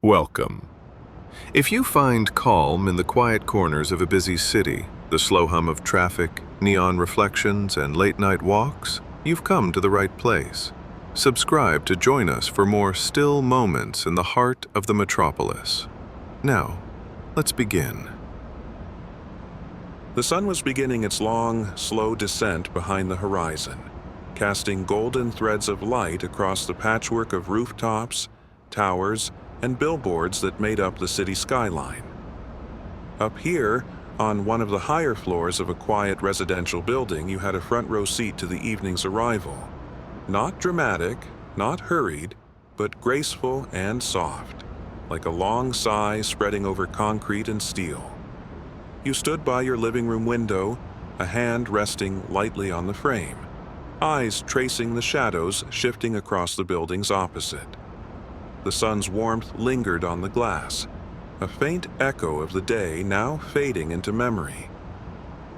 Welcome. If you find calm in the quiet corners of a busy city, the slow hum of traffic, neon reflections, and late-night walks, you've come to the right place. Subscribe to join us for more still moments in the heart of the metropolis. Now, let's begin. The sun was beginning its long, slow descent behind the horizon, casting golden threads of light across the patchwork of rooftops, towers, and billboards that made up the city skyline. Up here, on one of the higher floors of a quiet residential building, you had a front row seat to the evening's arrival. Not dramatic, not hurried, but graceful and soft, like a long sigh spreading over concrete and steel. You stood by your living room window, a hand resting lightly on the frame, eyes tracing the shadows shifting across the buildings opposite. The sun's warmth lingered on the glass, a faint echo of the day now fading into memory.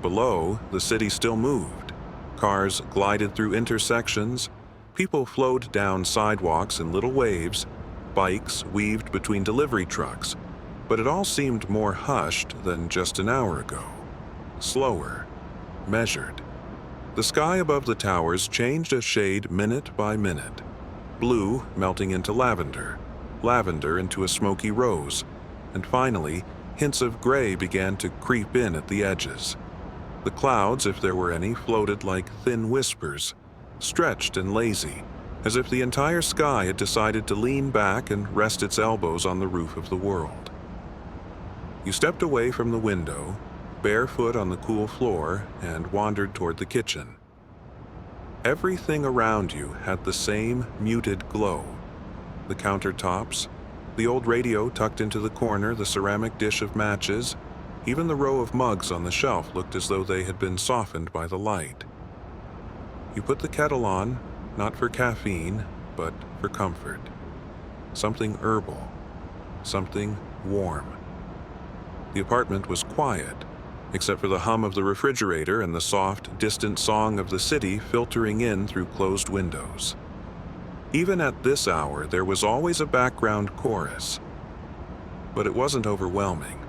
Below, the city still moved. Cars glided through intersections, people flowed down sidewalks in little waves, bikes weaved between delivery trucks, but it all seemed more hushed than just an hour ago. Slower, measured. The sky above the towers changed a shade minute by minute. Blue melting into lavender, lavender into a smoky rose, and finally, hints of gray began to creep in at the edges. The clouds, if there were any, floated like thin whispers, stretched and lazy, as if the entire sky had decided to lean back and rest its elbows on the roof of the world. You stepped away from the window, barefoot on the cool floor, and wandered toward the kitchen. Everything around you had the same muted glow. The countertops, the old radio tucked into the corner, the ceramic dish of matches, even the row of mugs on the shelf looked as though they had been softened by the light. You put the kettle on, not for caffeine, but for comfort. Something herbal, something warm. The apartment was quiet, except for the hum of the refrigerator and the soft, distant song of the city filtering in through closed windows. Even at this hour, there was always a background chorus. But it wasn't overwhelming.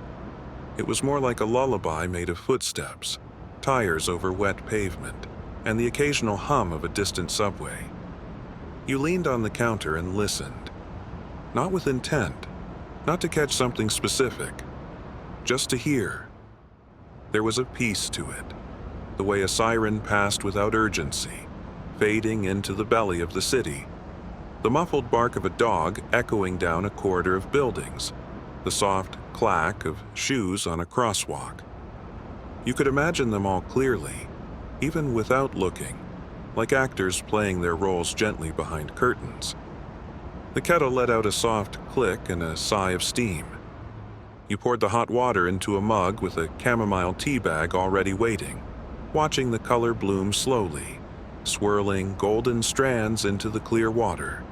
It was more like a lullaby made of footsteps, tires over wet pavement, and the occasional hum of a distant subway. You leaned on the counter and listened. Not with intent, not to catch something specific, just to hear. There was a peace to it, the way a siren passed without urgency, fading into the belly of the city. The muffled bark of a dog echoing down a corridor of buildings, the soft clack of shoes on a crosswalk. You could imagine them all clearly, even without looking, like actors playing their roles gently behind curtains. The kettle let out a soft click and a sigh of steam. You poured the hot water into a mug with a chamomile tea bag already waiting, watching the color bloom slowly, swirling golden strands into the clear water.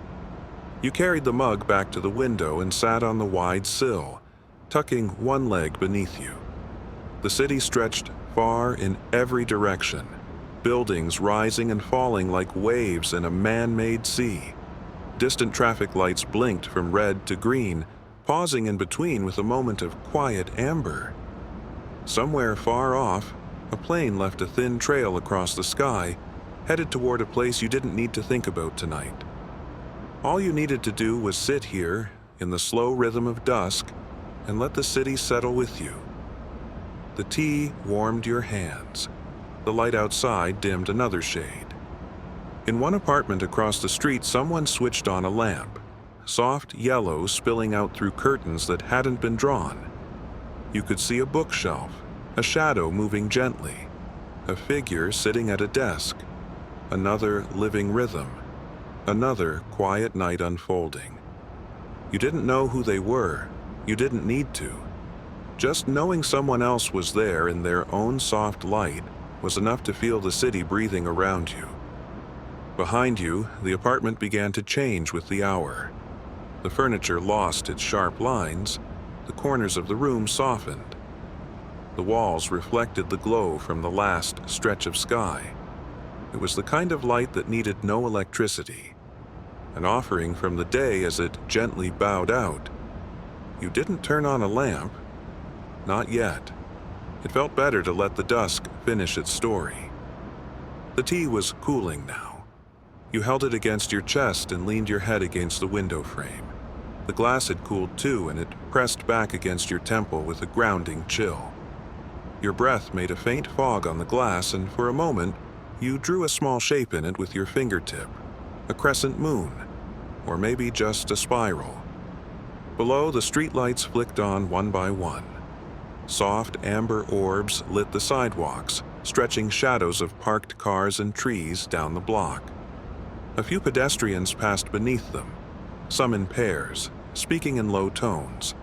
You carried the mug back to the window and sat on the wide sill, tucking one leg beneath you. The city stretched far in every direction, buildings rising and falling like waves in a man-made sea. Distant traffic lights blinked from red to green, pausing in between with a moment of quiet amber. Somewhere far off, a plane left a thin trail across the sky, headed toward a place you didn't need to think about tonight. All you needed to do was sit here, in the slow rhythm of dusk, and let the city settle with you. The tea warmed your hands. The light outside dimmed another shade. In one apartment across the street, someone switched on a lamp, soft yellow spilling out through curtains that hadn't been drawn. You could see a bookshelf, a shadow moving gently, a figure sitting at a desk, another living rhythm, another quiet night unfolding. You didn't know who they were, you didn't need to. Just knowing someone else was there in their own soft light was enough to feel the city breathing around you. Behind you, the apartment began to change with the hour. The furniture lost its sharp lines, the corners of the room softened. The walls reflected the glow from the last stretch of sky. It was the kind of light that needed no electricity, an offering from the day as it gently bowed out, You didn't turn on a lamp. Not yet. It felt better to let the dusk finish its story. The tea was cooling now. You held it against your chest and leaned your head against the window frame. The glass had cooled too, and it pressed back against your temple with a grounding chill. Your breath made a faint fog on the glass, and for a moment, you drew a small shape in it with your fingertip, a crescent moon, or maybe just a spiral. Below, the streetlights flicked on one by one. Soft amber orbs lit the sidewalks, stretching shadows of parked cars and trees down the block. A few pedestrians passed beneath them, some in pairs, speaking in low tones,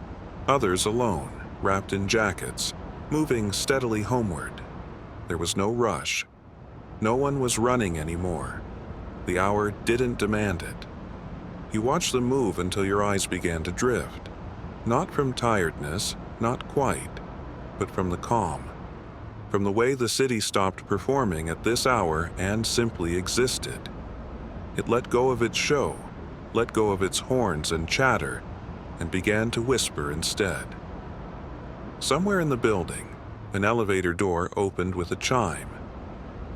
others alone, wrapped in jackets, moving steadily homeward. There was no rush. No one was running anymore. The hour didn't demand it. You watched them move until your eyes began to drift. Not from tiredness, not quite, but from the calm. From the way the city stopped performing at this hour and simply existed. It let go of its show, let go of its horns and chatter, and began to whisper instead. Somewhere in the building, an elevator door opened with a chime.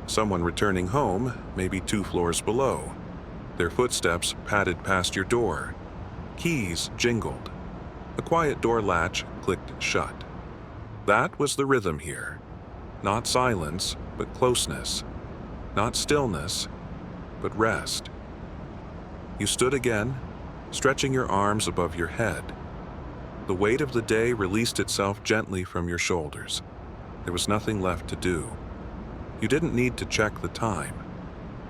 Someone returning home, maybe 2 floors below. Their footsteps padded past your door. Keys jingled. A quiet door latch clicked shut. That was the rhythm here. Not silence, but closeness. Not stillness, but rest. You stood again, stretching your arms above your head. The weight of the day released itself gently from your shoulders. There was nothing left to do. You didn't need to check the time.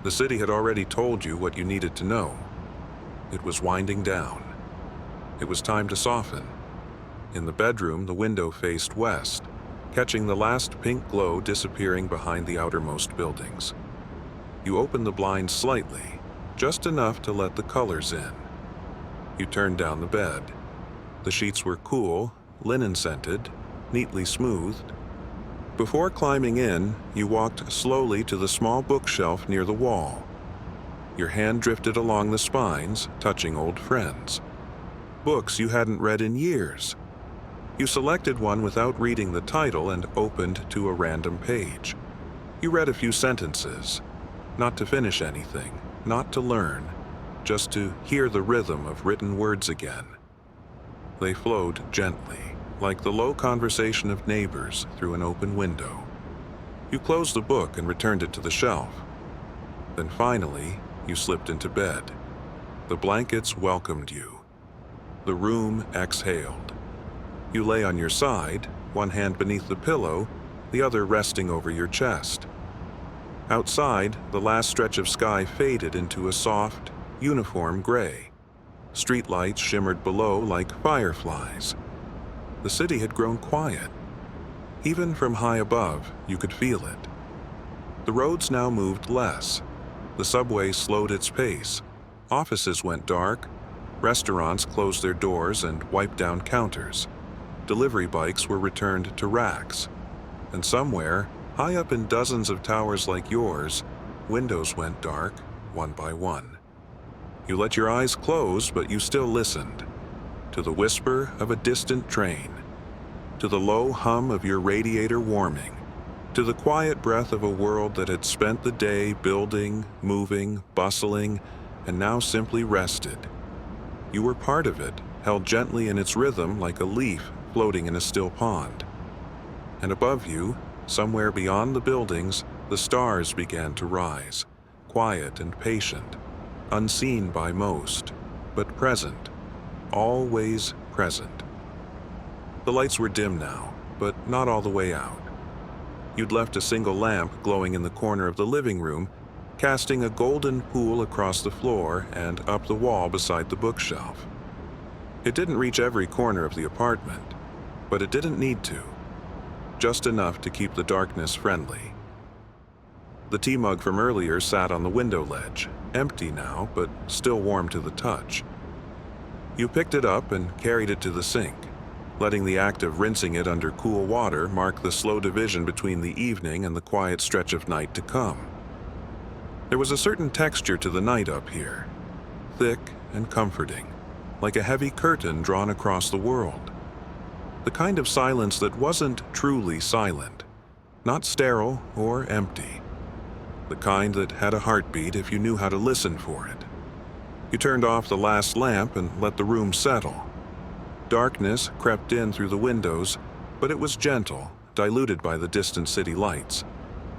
The city had already told you what you needed to know. It was winding down. It was time to soften. In the bedroom, the window faced west, catching the last pink glow disappearing behind the outermost buildings. You opened the blinds slightly, just enough to let the colors in. You turned down the bed. The sheets were cool, linen-scented, neatly smoothed. Before climbing in, you walked slowly to the small bookshelf near the wall. Your hand drifted along the spines, touching old friends. Books you hadn't read in years. You selected one without reading the title and opened to a random page. You read a few sentences, not to finish anything, not to learn, just to hear the rhythm of written words again. They flowed gently, like the low conversation of neighbors through an open window. You closed the book and returned it to the shelf. Then finally, you slipped into bed. The blankets welcomed you. The room exhaled. You lay on your side, one hand beneath the pillow, the other resting over your chest. Outside, the last stretch of sky faded into a soft, uniform gray. Streetlights shimmered below like fireflies. The city had grown quiet. Even from high above, you could feel it. The roads now moved less. The subway slowed its pace. Offices went dark. Restaurants closed their doors and wiped down counters. Delivery bikes were returned to racks. And somewhere, high up in dozens of towers like yours, windows went dark, one by one. You let your eyes close, but you still listened. To the whisper of a distant train. To the low hum of your radiator warming. To the quiet breath of a world that had spent the day building, moving, bustling, and now simply rested. You were part of it, held gently in its rhythm like a leaf floating in a still pond. And above you, somewhere beyond the buildings, the stars began to rise, quiet and patient, unseen by most, but present, always present. The lights were dim now, but not all the way out. You'd left a single lamp glowing in the corner of the living room, casting a golden pool across the floor and up the wall beside the bookshelf. It didn't reach every corner of the apartment, but it didn't need to. Just enough to keep the darkness friendly. The tea mug from earlier sat on the window ledge, empty now, but still warm to the touch. You picked it up and carried it to the sink, letting the act of rinsing it under cool water mark the slow division between the evening and the quiet stretch of night to come. There was a certain texture to the night up here, thick and comforting, like a heavy curtain drawn across the world. The kind of silence that wasn't truly silent, not sterile or empty. The kind that had a heartbeat if you knew how to listen for it. You turned off the last lamp and let the room settle. Darkness crept in through the windows, but it was gentle, diluted by the distant city lights.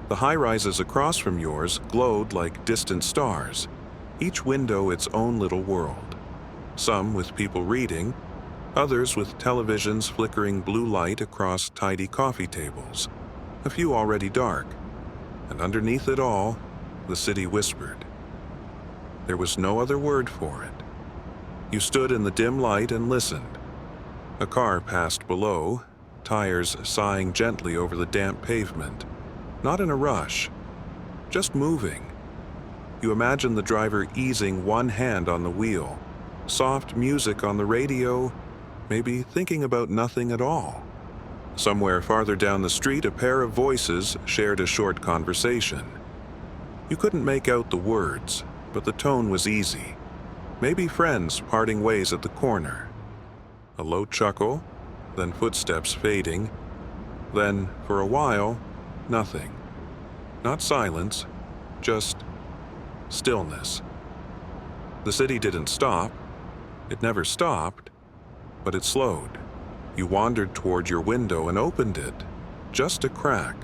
The high-rises across from yours glowed like distant stars, each window its own little world. Some with people reading, others with televisions flickering blue light across tidy coffee tables, a few already dark. And underneath it all, the city whispered. There was no other word for it. You stood in the dim light and listened. A car passed below, tires sighing gently over the damp pavement, not in a rush, just moving. You imagine the driver easing one hand on the wheel, soft music on the radio, maybe thinking about nothing at all. Somewhere farther down the street, a pair of voices shared a short conversation. You couldn't make out the words, but the tone was easy. Maybe friends parting ways at the corner. A low chuckle, then footsteps fading, then, for a while, nothing. Not silence, just stillness. The city didn't stop. It never stopped, but it slowed. You wandered toward your window and opened it, just a crack.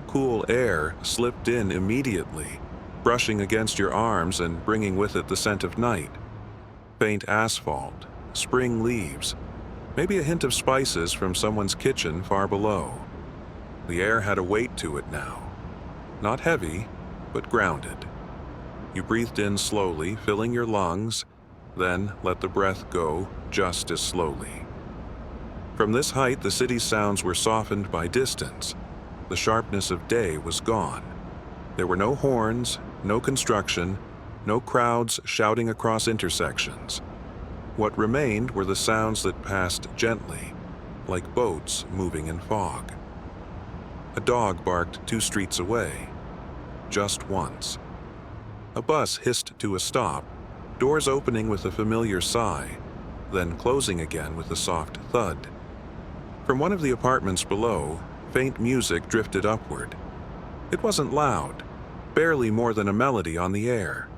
Cool air slipped in immediately, brushing against your arms and bringing with it the scent of night. Faint asphalt, spring leaves, maybe a hint of spices from someone's kitchen far below. The air had a weight to it now. Not heavy, but grounded. You breathed in slowly, filling your lungs, then let the breath go just as slowly. From this height, the city's sounds were softened by distance. The sharpness of day was gone. There were no horns, no construction, no crowds shouting across intersections. What remained were the sounds that passed gently, like boats moving in fog. A dog barked 2 streets away, just once. A bus hissed to a stop, doors opening with a familiar sigh, then closing again with a soft thud. From one of the apartments below, faint music drifted upward. It wasn't loud, barely more than a melody on the air.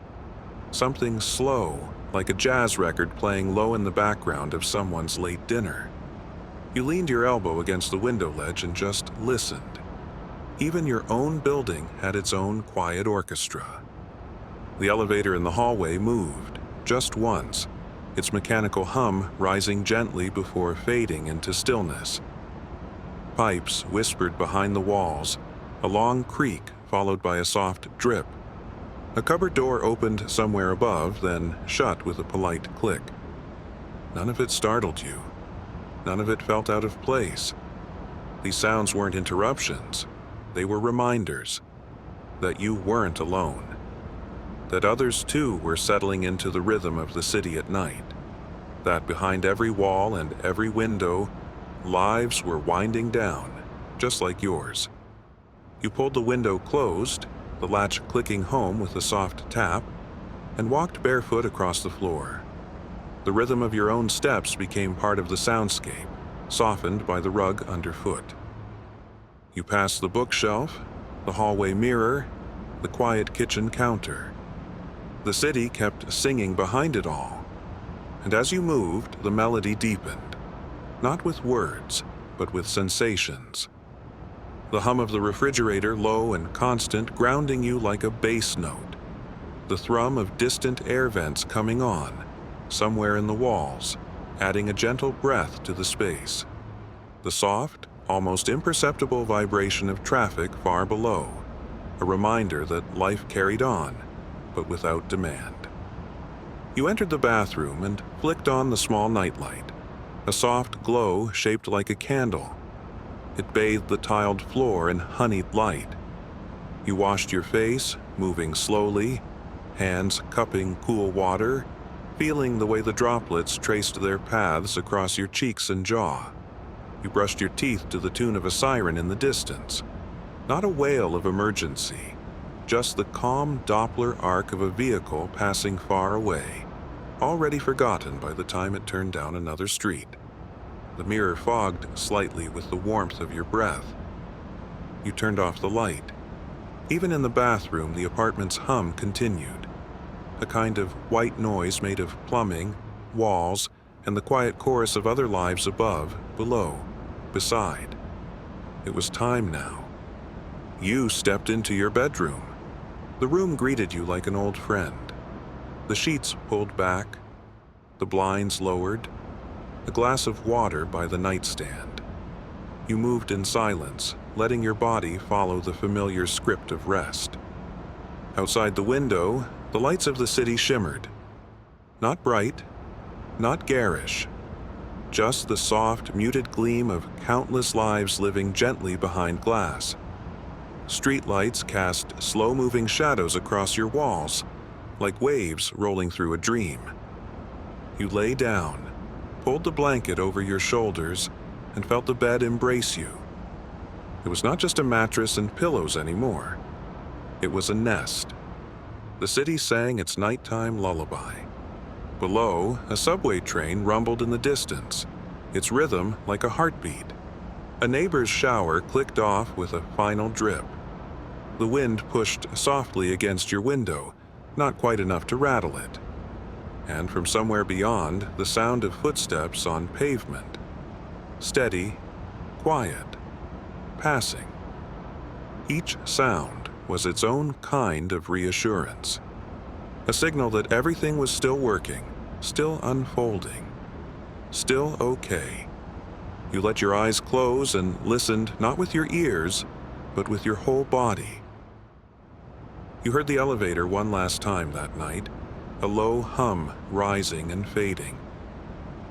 Something slow, like a jazz record playing low in the background of someone's late dinner. You leaned your elbow against the window ledge and just listened. Even your own building had its own quiet orchestra. The elevator in the hallway moved, just once, its mechanical hum rising gently before fading into stillness. Pipes whispered behind the walls, a long creak followed by a soft drip. A cupboard door opened somewhere above, then shut with a polite click. None of it startled you. None of it felt out of place. These sounds weren't interruptions. They were reminders that you weren't alone. That others too were settling into the rhythm of the city at night. That behind every wall and every window, lives were winding down, just like yours. You pulled the window closed, the latch clicking home with a soft tap, and walked barefoot across the floor. The rhythm of your own steps became part of the soundscape, softened by the rug underfoot. You passed the bookshelf, the hallway mirror, the quiet kitchen counter. The city kept singing behind it all, and as you moved, the melody deepened, not with words, but with sensations. The hum of the refrigerator, low and constant, grounding you like a bass note. The thrum of distant air vents coming on, somewhere in the walls, adding a gentle breath to the space. The soft, almost imperceptible vibration of traffic far below, a reminder that life carried on, but without demand. You entered the bathroom and flicked on the small nightlight, a soft glow shaped like a candle. It bathed the tiled floor in honeyed light. You washed your face, moving slowly, hands cupping cool water, feeling the way the droplets traced their paths across your cheeks and jaw. You brushed your teeth to the tune of a siren in the distance. Not a wail of emergency, just the calm Doppler arc of a vehicle passing far away, already forgotten by the time it turned down another street. The mirror fogged slightly with the warmth of your breath. You turned off the light. Even in the bathroom, the apartment's hum continued. A kind of white noise made of plumbing, walls, and the quiet chorus of other lives above, below, beside. It was time now. You stepped into your bedroom. The room greeted you like an old friend. The sheets pulled back, the blinds lowered, a glass of water by the nightstand. You moved in silence, letting your body follow the familiar script of rest. Outside the window, the lights of the city shimmered. Not bright, not garish, just the soft, muted gleam of countless lives living gently behind glass. Streetlights cast slow-moving shadows across your walls, like waves rolling through a dream. You lay down, pulled the blanket over your shoulders, and felt the bed embrace you. It was not just a mattress and pillows anymore. It was a nest. The city sang its nighttime lullaby. Below, a subway train rumbled in the distance, its rhythm like a heartbeat. A neighbor's shower clicked off with a final drip. The wind pushed softly against your window, not quite enough to rattle it. And from somewhere beyond, the sound of footsteps on pavement. Steady, quiet, passing. Each sound was its own kind of reassurance. A signal that everything was still working, still unfolding, still okay. You let your eyes close and listened not with your ears, but with your whole body. You heard the elevator one last time that night, a low hum rising and fading.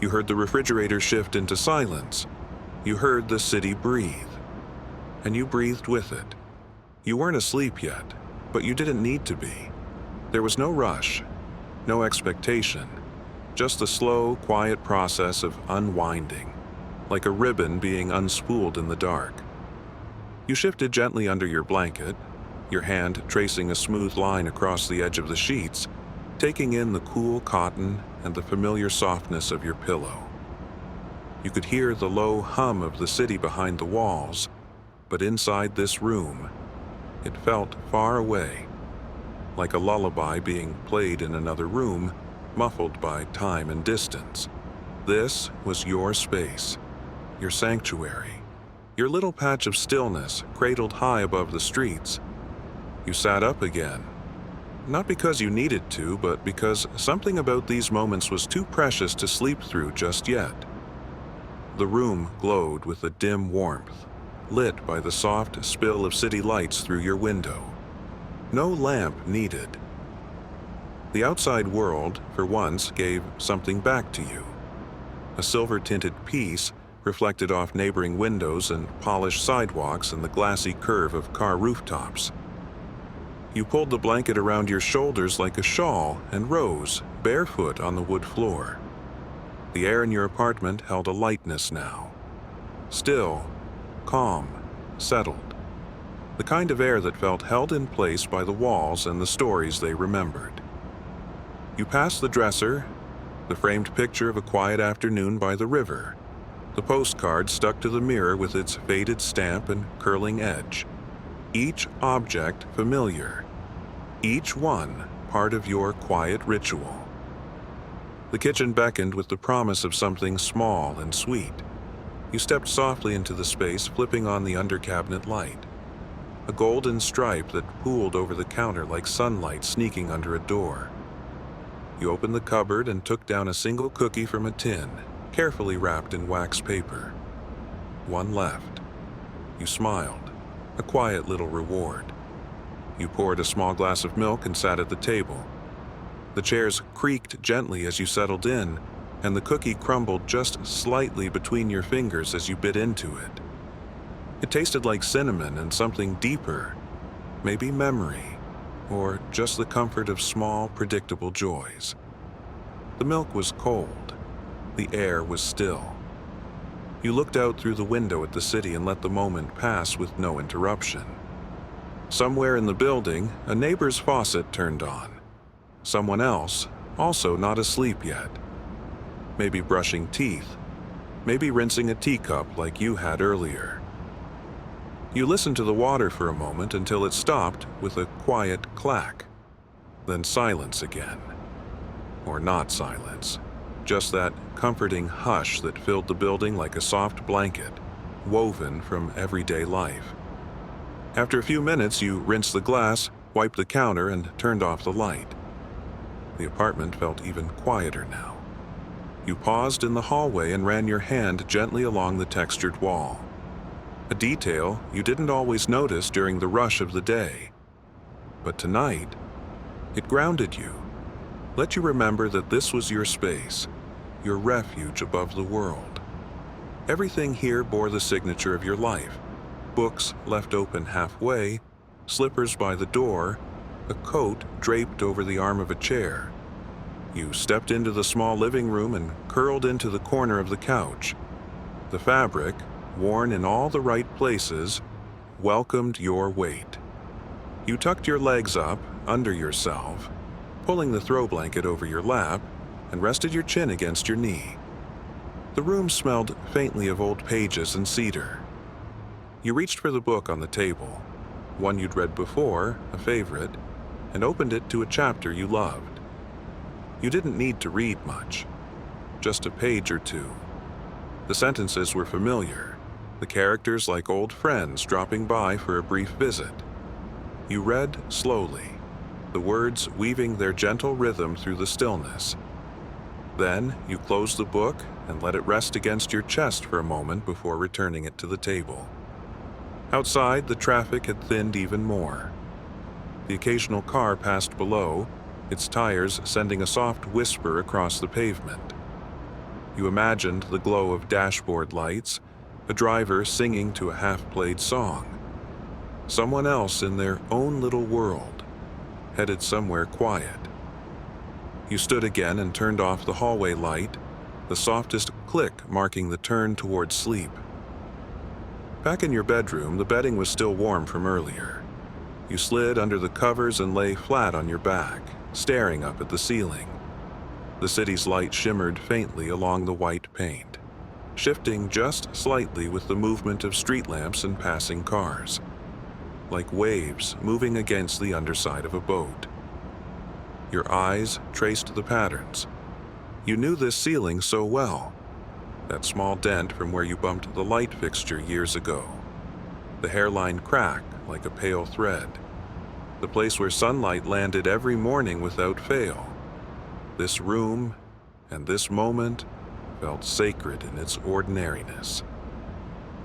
You heard the refrigerator shift into silence. You heard the city breathe. And you breathed with it. You weren't asleep yet, but you didn't need to be. There was no rush, no expectation, just the slow, quiet process of unwinding, like a ribbon being unspooled in the dark. You shifted gently under your blanket, your hand tracing a smooth line across the edge of the sheets, taking in the cool cotton and the familiar softness of your pillow. You could hear the low hum of the city behind the walls, but inside this room, it felt far away, like a lullaby being played in another room, muffled by time and distance. This was your space, your sanctuary, your little patch of stillness cradled high above the streets. You sat up again, not because you needed to, but because something about these moments was too precious to sleep through just yet. The room glowed with a dim warmth, lit by the soft spill of city lights through your window. No lamp needed. The outside world, for once, gave something back to you. A silver-tinted piece reflected off neighboring windows and polished sidewalks and the glassy curve of car rooftops. You pulled the blanket around your shoulders like a shawl and rose, barefoot on the wood floor. The air in your apartment held a lightness now. Still, calm, settled. The kind of air that felt held in place by the walls and the stories they remembered. You passed the dresser, the framed picture of a quiet afternoon by the river, the postcard stuck to the mirror with its faded stamp and curling edge. Each object familiar, each one part of your quiet ritual. The kitchen beckoned with the promise of something small and sweet. You stepped softly into the space, flipping on the under-cabinet light. A golden stripe that pooled over the counter like sunlight sneaking under a door. You opened the cupboard and took down a single cookie from a tin, carefully wrapped in wax paper. One left. You smiled, a quiet little reward. You poured a small glass of milk and sat at the table. The chairs creaked gently as you settled in, and the cookie crumbled just slightly between your fingers as you bit into it. It tasted like cinnamon and something deeper, maybe memory, or just the comfort of small, predictable joys. The milk was cold. The air was still. You looked out through the window at the city and let the moment pass with no interruption. Somewhere in the building, a neighbor's faucet turned on. Someone else, also not asleep yet. Maybe brushing teeth, maybe rinsing a teacup like you had earlier. You listened to the water for a moment until it stopped with a quiet clack. Then silence again. Or not silence, just that comforting hush that filled the building like a soft blanket, woven from everyday life. After a few minutes, you rinsed the glass, wiped the counter, and turned off the light. The apartment felt even quieter now. You paused in the hallway and ran your hand gently along the textured wall. A detail you didn't always notice during the rush of the day. But tonight, it grounded you. Let you remember that this was your space, your refuge above the world. Everything here bore the signature of your life. Books left open halfway, slippers by the door, a coat draped over the arm of a chair. You stepped into the small living room and curled into the corner of the couch. The fabric, worn in all the right places, welcomed your weight. You tucked your legs up under yourself, pulling the throw blanket over your lap, and rested your chin against your knee. The room smelled faintly of old pages and cedar. You reached for the book on the table, one you'd read before, a favorite, and opened it to a chapter you loved. You didn't need to read much, just a page or two. The sentences were familiar, the characters like old friends dropping by for a brief visit. You read slowly, the words weaving their gentle rhythm through the stillness. Then you closed the book and let it rest against your chest for a moment before returning it to the table. Outside, the traffic had thinned even more. The occasional car passed below, its tires sending a soft whisper across the pavement. You imagined the glow of dashboard lights, a driver singing to a half-played song. Someone else in their own little world, headed somewhere quiet. You stood again and turned off the hallway light, the softest click marking the turn toward sleep. Back in your bedroom, the bedding was still warm from earlier. You slid under the covers and lay flat on your back, staring up at the ceiling. The city's light shimmered faintly along the white paint, shifting just slightly with the movement of street lamps and passing cars, like waves moving against the underside of a boat. Your eyes traced the patterns. You knew this ceiling so well, that small dent from where you bumped the light fixture years ago, the hairline crack like a pale thread, the place where sunlight landed every morning without fail. This room and this moment felt sacred in its ordinariness.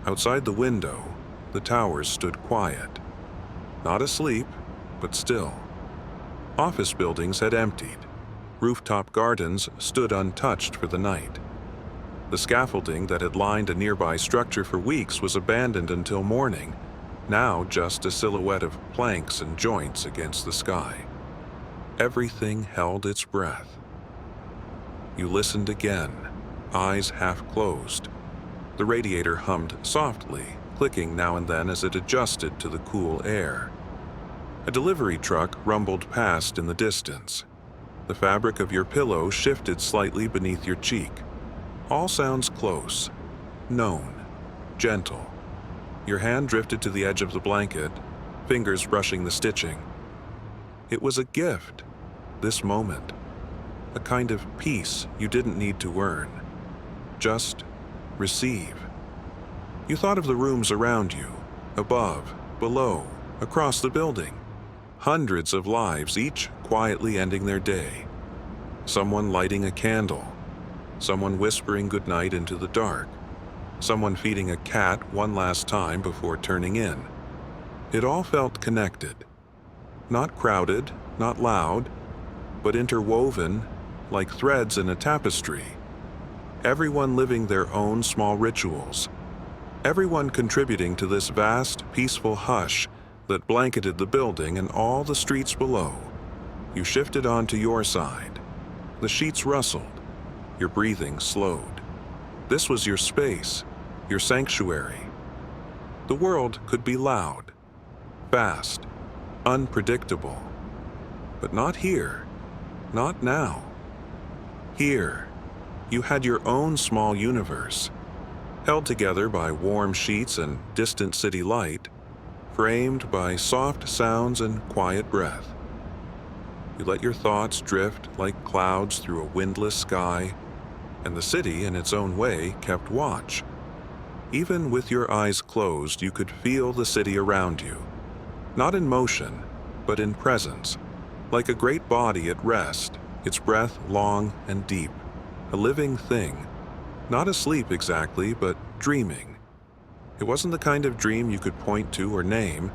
Outside the window, the towers stood quiet, not asleep, but still. Office buildings had emptied. Rooftop gardens stood untouched for the night. The scaffolding that had lined a nearby structure for weeks was abandoned until morning, now just a silhouette of planks and joints against the sky. Everything held its breath. You listened again, eyes half closed. The radiator hummed softly, clicking now and then as it adjusted to the cool air. A delivery truck rumbled past in the distance. The fabric of your pillow shifted slightly beneath your cheek. All sounds close, known, gentle. Your hand drifted to the edge of the blanket, fingers brushing the stitching. It was a gift, this moment. A kind of peace you didn't need to earn. Just receive. You thought of the rooms around you, above, below, across the building. Hundreds of lives, each quietly ending their day. Someone lighting a candle. Someone whispering goodnight into the dark. Someone feeding a cat one last time before turning in. It all felt connected. Not crowded, not loud, but interwoven like threads in a tapestry. Everyone living their own small rituals. Everyone contributing to this vast, peaceful hush that blanketed the building and all the streets below. You shifted onto your side. The sheets rustled. Your breathing slowed. This was your space, your sanctuary. The world could be loud, fast, unpredictable. But not here, not now. Here, you had your own small universe, held together by warm sheets and distant city light, framed by soft sounds and quiet breath. You let your thoughts drift like clouds through a windless sky, and the city, in its own way, kept watch. Even with your eyes closed, you could feel the city around you, not in motion, but in presence, like a great body at rest, its breath long and deep, a living thing, not asleep exactly, but dreaming. It wasn't the kind of dream you could point to or name.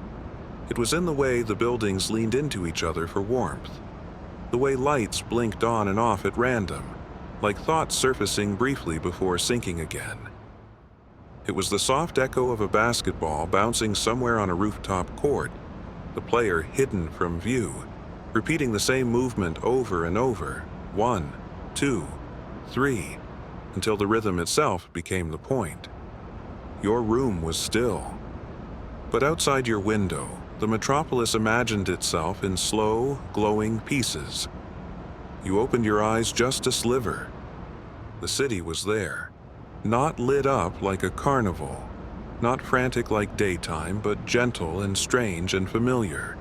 It was in the way the buildings leaned into each other for warmth, the way lights blinked on and off at random, like thoughts surfacing briefly before sinking again. It was the soft echo of a basketball bouncing somewhere on a rooftop court, the player hidden from view, repeating the same movement over and over, 1, 2, 3, until the rhythm itself became the point. Your room was still. But outside your window, the metropolis imagined itself in slow, glowing pieces. You opened your eyes just a sliver. The city was there, not lit up like a carnival, not frantic like daytime, but gentle and strange and familiar.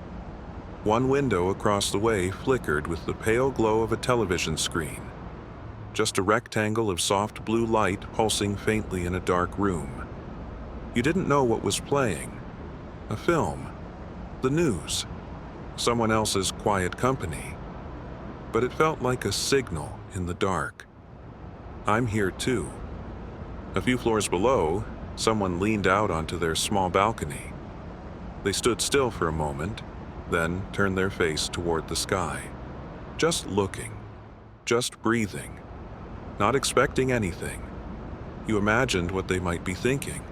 One window across the way flickered with the pale glow of a television screen, just a rectangle of soft blue light pulsing faintly in a dark room. You didn't know what was playing. A film, the news, someone else's quiet company. But it felt like a signal in the dark. I'm here too. A few floors below, someone leaned out onto their small balcony. They stood still for a moment, then turned their face toward the sky. Just looking, just breathing, not expecting anything. You imagined what they might be thinking.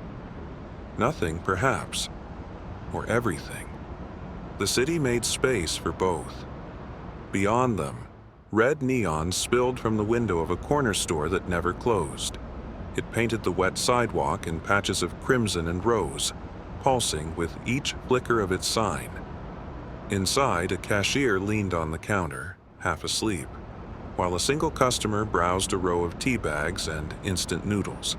Nothing, perhaps, or everything. The city made space for both. Beyond them, red neon spilled from the window of a corner store that never closed. It painted the wet sidewalk in patches of crimson and rose, pulsing with each flicker of its sign. Inside, a cashier leaned on the counter, half asleep, while a single customer browsed a row of tea bags and instant noodles.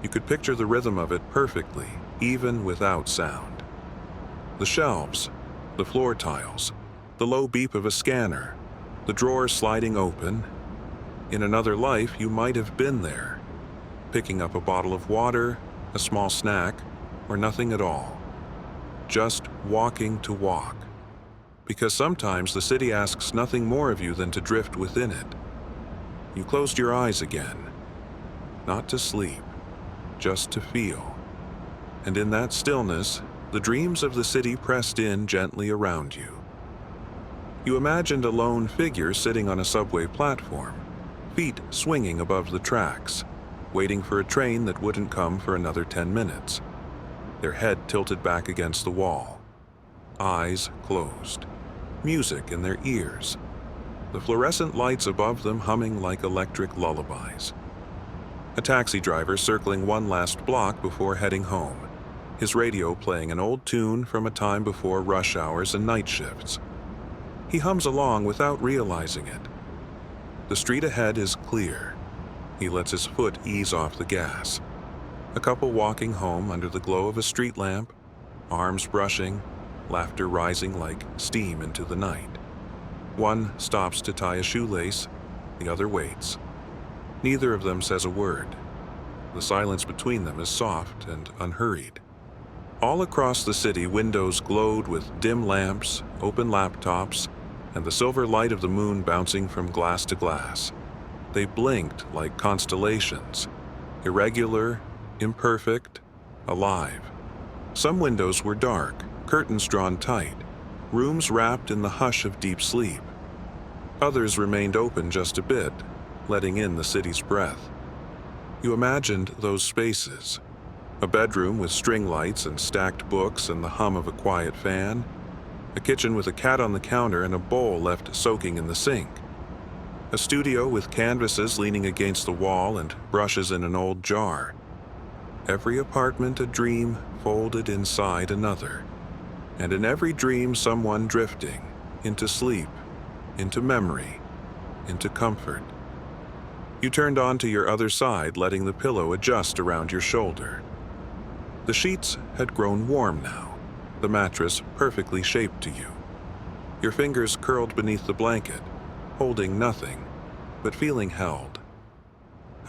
You could picture the rhythm of it perfectly, even without sound. The shelves, the floor tiles, the low beep of a scanner, the drawer sliding open. In another life, you might have been there, picking up a bottle of water, a small snack, or nothing at all. Just walking to walk. Because sometimes the city asks nothing more of you than to drift within it. You closed your eyes again, not to sleep, just to feel. And in that stillness, the dreams of the city pressed in gently around you. You imagined a lone figure sitting on a subway platform, feet swinging above the tracks, waiting for a train that wouldn't come for another 10 minutes. Their head tilted back against the wall, eyes closed, music in their ears, the fluorescent lights above them humming like electric lullabies. A taxi driver circling one last block before heading home, his radio playing an old tune from a time before rush hours and night shifts. He hums along without realizing it. The street ahead is clear. He lets his foot ease off the gas. A couple walking home under the glow of a street lamp, arms brushing, laughter rising like steam into the night. One stops to tie a shoelace, the other waits. Neither of them says a word. The silence between them is soft and unhurried. All across the city, windows glowed with dim lamps, open laptops, and the silver light of the moon bouncing from glass to glass. They blinked like constellations, irregular, imperfect, alive. Some windows were dark, curtains drawn tight, rooms wrapped in the hush of deep sleep. Others remained open just a bit, letting in the city's breath. You imagined those spaces. A bedroom with string lights and stacked books and the hum of a quiet fan. A kitchen with a cat on the counter and a bowl left soaking in the sink. A studio with canvases leaning against the wall and brushes in an old jar. Every apartment a dream folded inside another. And in every dream someone drifting into sleep, into memory, into comfort. You turned onto your other side, letting the pillow adjust around your shoulder. The sheets had grown warm now, the mattress perfectly shaped to you. Your fingers curled beneath the blanket, holding nothing, but feeling held.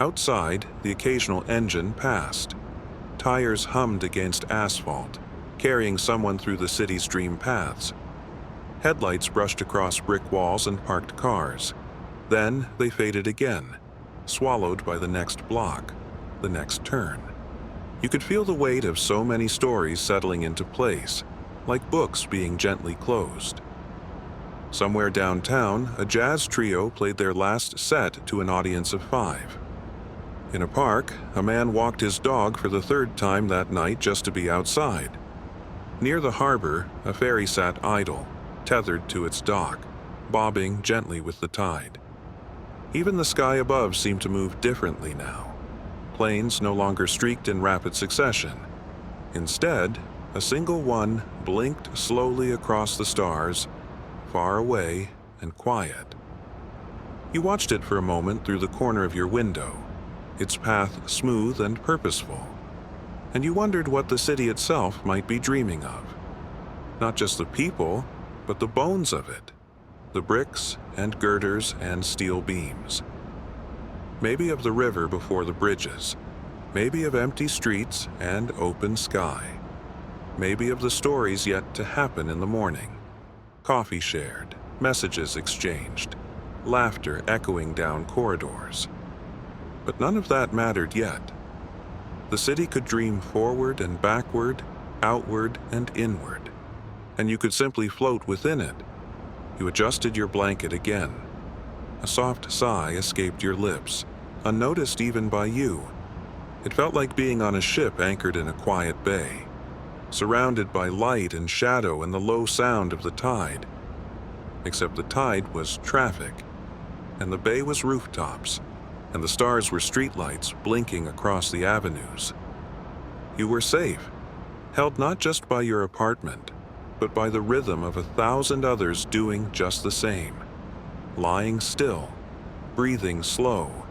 Outside, the occasional engine passed. Tires hummed against asphalt, carrying someone through the city's dream paths. Headlights brushed across brick walls and parked cars. Then they faded again, swallowed by the next block, the next turn. You could feel the weight of so many stories settling into place, like books being gently closed. Somewhere downtown, a jazz trio played their last set to an audience of 5. In a park, a man walked his dog for the 3rd time that night just to be outside. Near the harbor, a ferry sat idle, tethered to its dock, bobbing gently with the tide. Even the sky above seemed to move differently now. Planes no longer streaked in rapid succession. Instead, a single one blinked slowly across the stars, far away and quiet. You watched it for a moment through the corner of your window, its path smooth and purposeful, and you wondered what the city itself might be dreaming of. Not just the people, but the bones of it, the bricks and girders and steel beams. Maybe of the river before the bridges, maybe of empty streets and open sky, maybe of the stories yet to happen in the morning. Coffee shared, messages exchanged, laughter echoing down corridors. But none of that mattered yet. The city could dream forward and backward, outward and inward, and you could simply float within it. You adjusted your blanket again. A soft sigh escaped your lips, unnoticed even by you. It felt like being on a ship anchored in a quiet bay, surrounded by light and shadow and the low sound of the tide. Except the tide was traffic, and the bay was rooftops, and the stars were streetlights blinking across the avenues. You were safe, held not just by your apartment, but by the rhythm of 1,000 others doing just the same, lying still, breathing slow,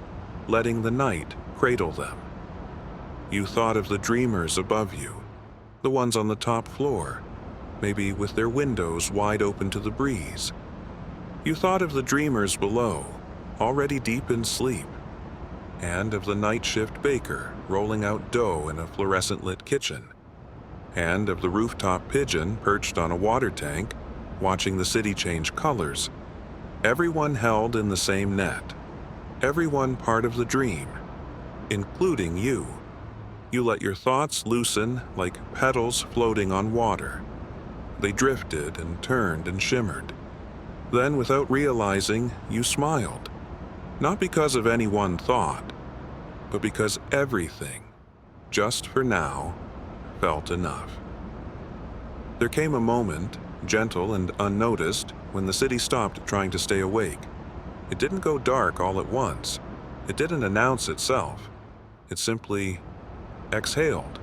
letting the night cradle them. You thought of the dreamers above you, the ones on the top floor, maybe with their windows wide open to the breeze. You thought of the dreamers below, already deep in sleep, and of the night shift baker rolling out dough in a fluorescent-lit kitchen, and of the rooftop pigeon perched on a water tank, watching the city change colors. Everyone held in the same net, everyone part of the dream, including you. You let your thoughts loosen like petals floating on water. They drifted and turned and shimmered. Then, without realizing, you smiled. Not because of any one thought, but because everything, just for now, felt enough. There came a moment, gentle and unnoticed, when the city stopped trying to stay awake. It didn't go dark all at once. It didn't announce itself. It simply exhaled.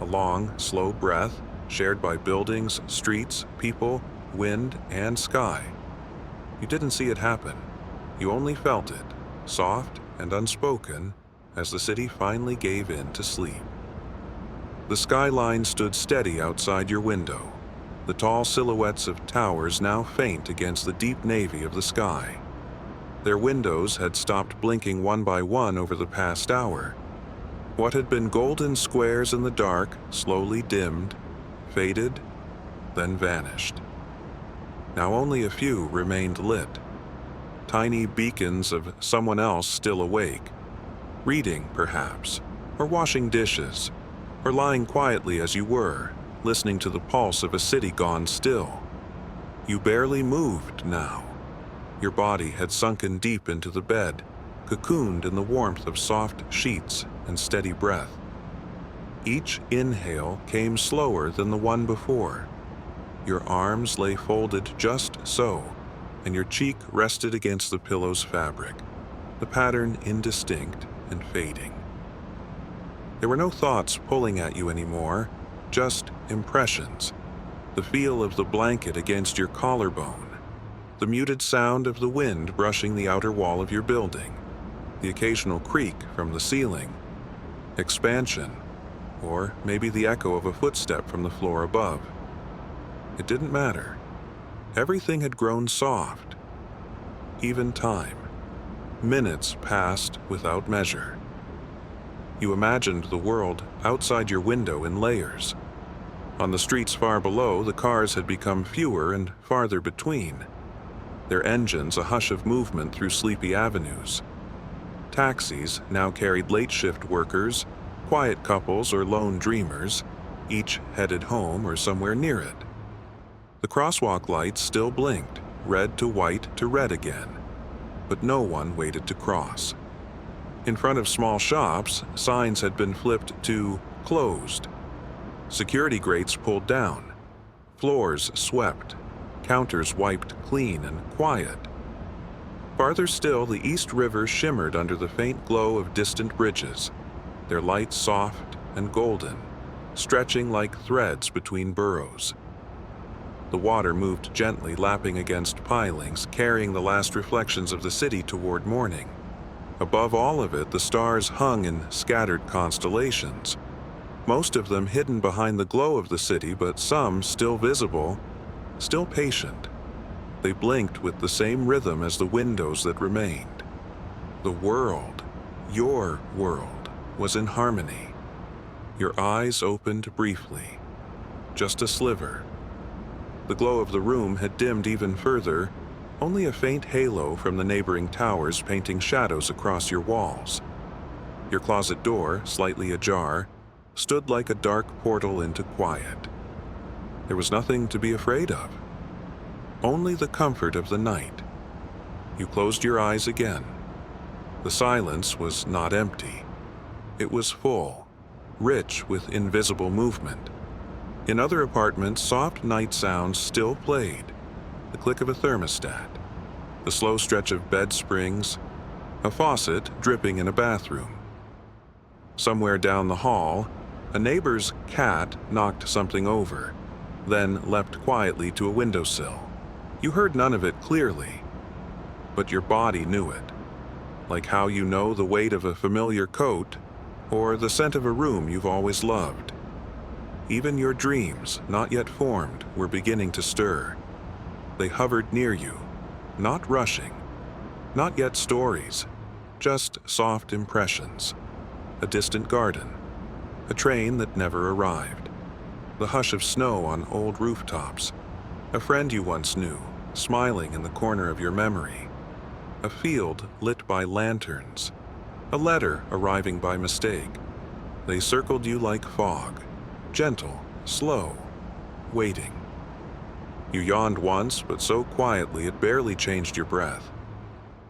A long, slow breath, shared by buildings, streets, people, wind, and sky. You didn't see it happen. You only felt it, soft and unspoken, as the city finally gave in to sleep. The skyline stood steady outside your window, the tall silhouettes of towers now faint against the deep navy of the sky. Their windows had stopped blinking one by one over the past hour. What had been golden squares in the dark slowly dimmed, faded, then vanished. Now only a few remained lit, tiny beacons of someone else still awake, reading perhaps, or washing dishes, or lying quietly as you were, listening to the pulse of a city gone still. You barely moved now. Your body had sunken deep into the bed, cocooned in the warmth of soft sheets and steady breath. Each inhale came slower than the one before. Your arms lay folded just so, and your cheek rested against the pillow's fabric, the pattern indistinct and fading. There were no thoughts pulling at you anymore, just impressions. The feel of the blanket against your collarbone, the muted sound of the wind brushing the outer wall of your building, the occasional creak from the ceiling, expansion, or maybe the echo of a footstep from the floor above. It didn't matter. Everything had grown soft. Even time. Minutes passed without measure. You imagined the world outside your window in layers. On the streets far below, the cars had become fewer and farther between, their engines a hush of movement through sleepy avenues. Taxis now carried late-shift workers, quiet couples or lone dreamers, each headed home or somewhere near it. The crosswalk lights still blinked, red to white to red again, but no one waited to cross. In front of small shops, signs had been flipped to closed. Security grates pulled down, floors swept, counters wiped clean and quiet. Farther still, the East River shimmered under the faint glow of distant bridges, their lights soft and golden, stretching like threads between burrows. The water moved gently, lapping against pilings, carrying the last reflections of the city toward morning. Above all of it, the stars hung in scattered constellations, most of them hidden behind the glow of the city, but some still visible, still patient. They blinked with the same rhythm as the windows that remained. The world, your world, was in harmony. Your eyes opened briefly, just a sliver. The glow of the room had dimmed even further, only a faint halo from the neighboring towers painting shadows across your walls. Your closet door, slightly ajar, stood like a dark portal into quiet. There was nothing to be afraid of, only the comfort of the night. You closed your eyes again. The silence was not empty. It was full, rich with invisible movement. In other apartments, soft night sounds still played, the click of a thermostat, the slow stretch of bed springs, a faucet dripping in a bathroom. Somewhere down the hall, a neighbor's cat knocked something over, then leapt quietly to a windowsill. You heard none of it clearly, but your body knew it, like how you know the weight of a familiar coat or the scent of a room you've always loved. Even your dreams, not yet formed, were beginning to stir. They hovered near you, not rushing, not yet stories, just soft impressions. A distant garden, a train that never arrived, the hush of snow on old rooftops, a friend you once knew, smiling in the corner of your memory, a field lit by lanterns, a letter arriving by mistake. They circled you like fog, gentle, slow, waiting. You yawned once, but so quietly it barely changed your breath.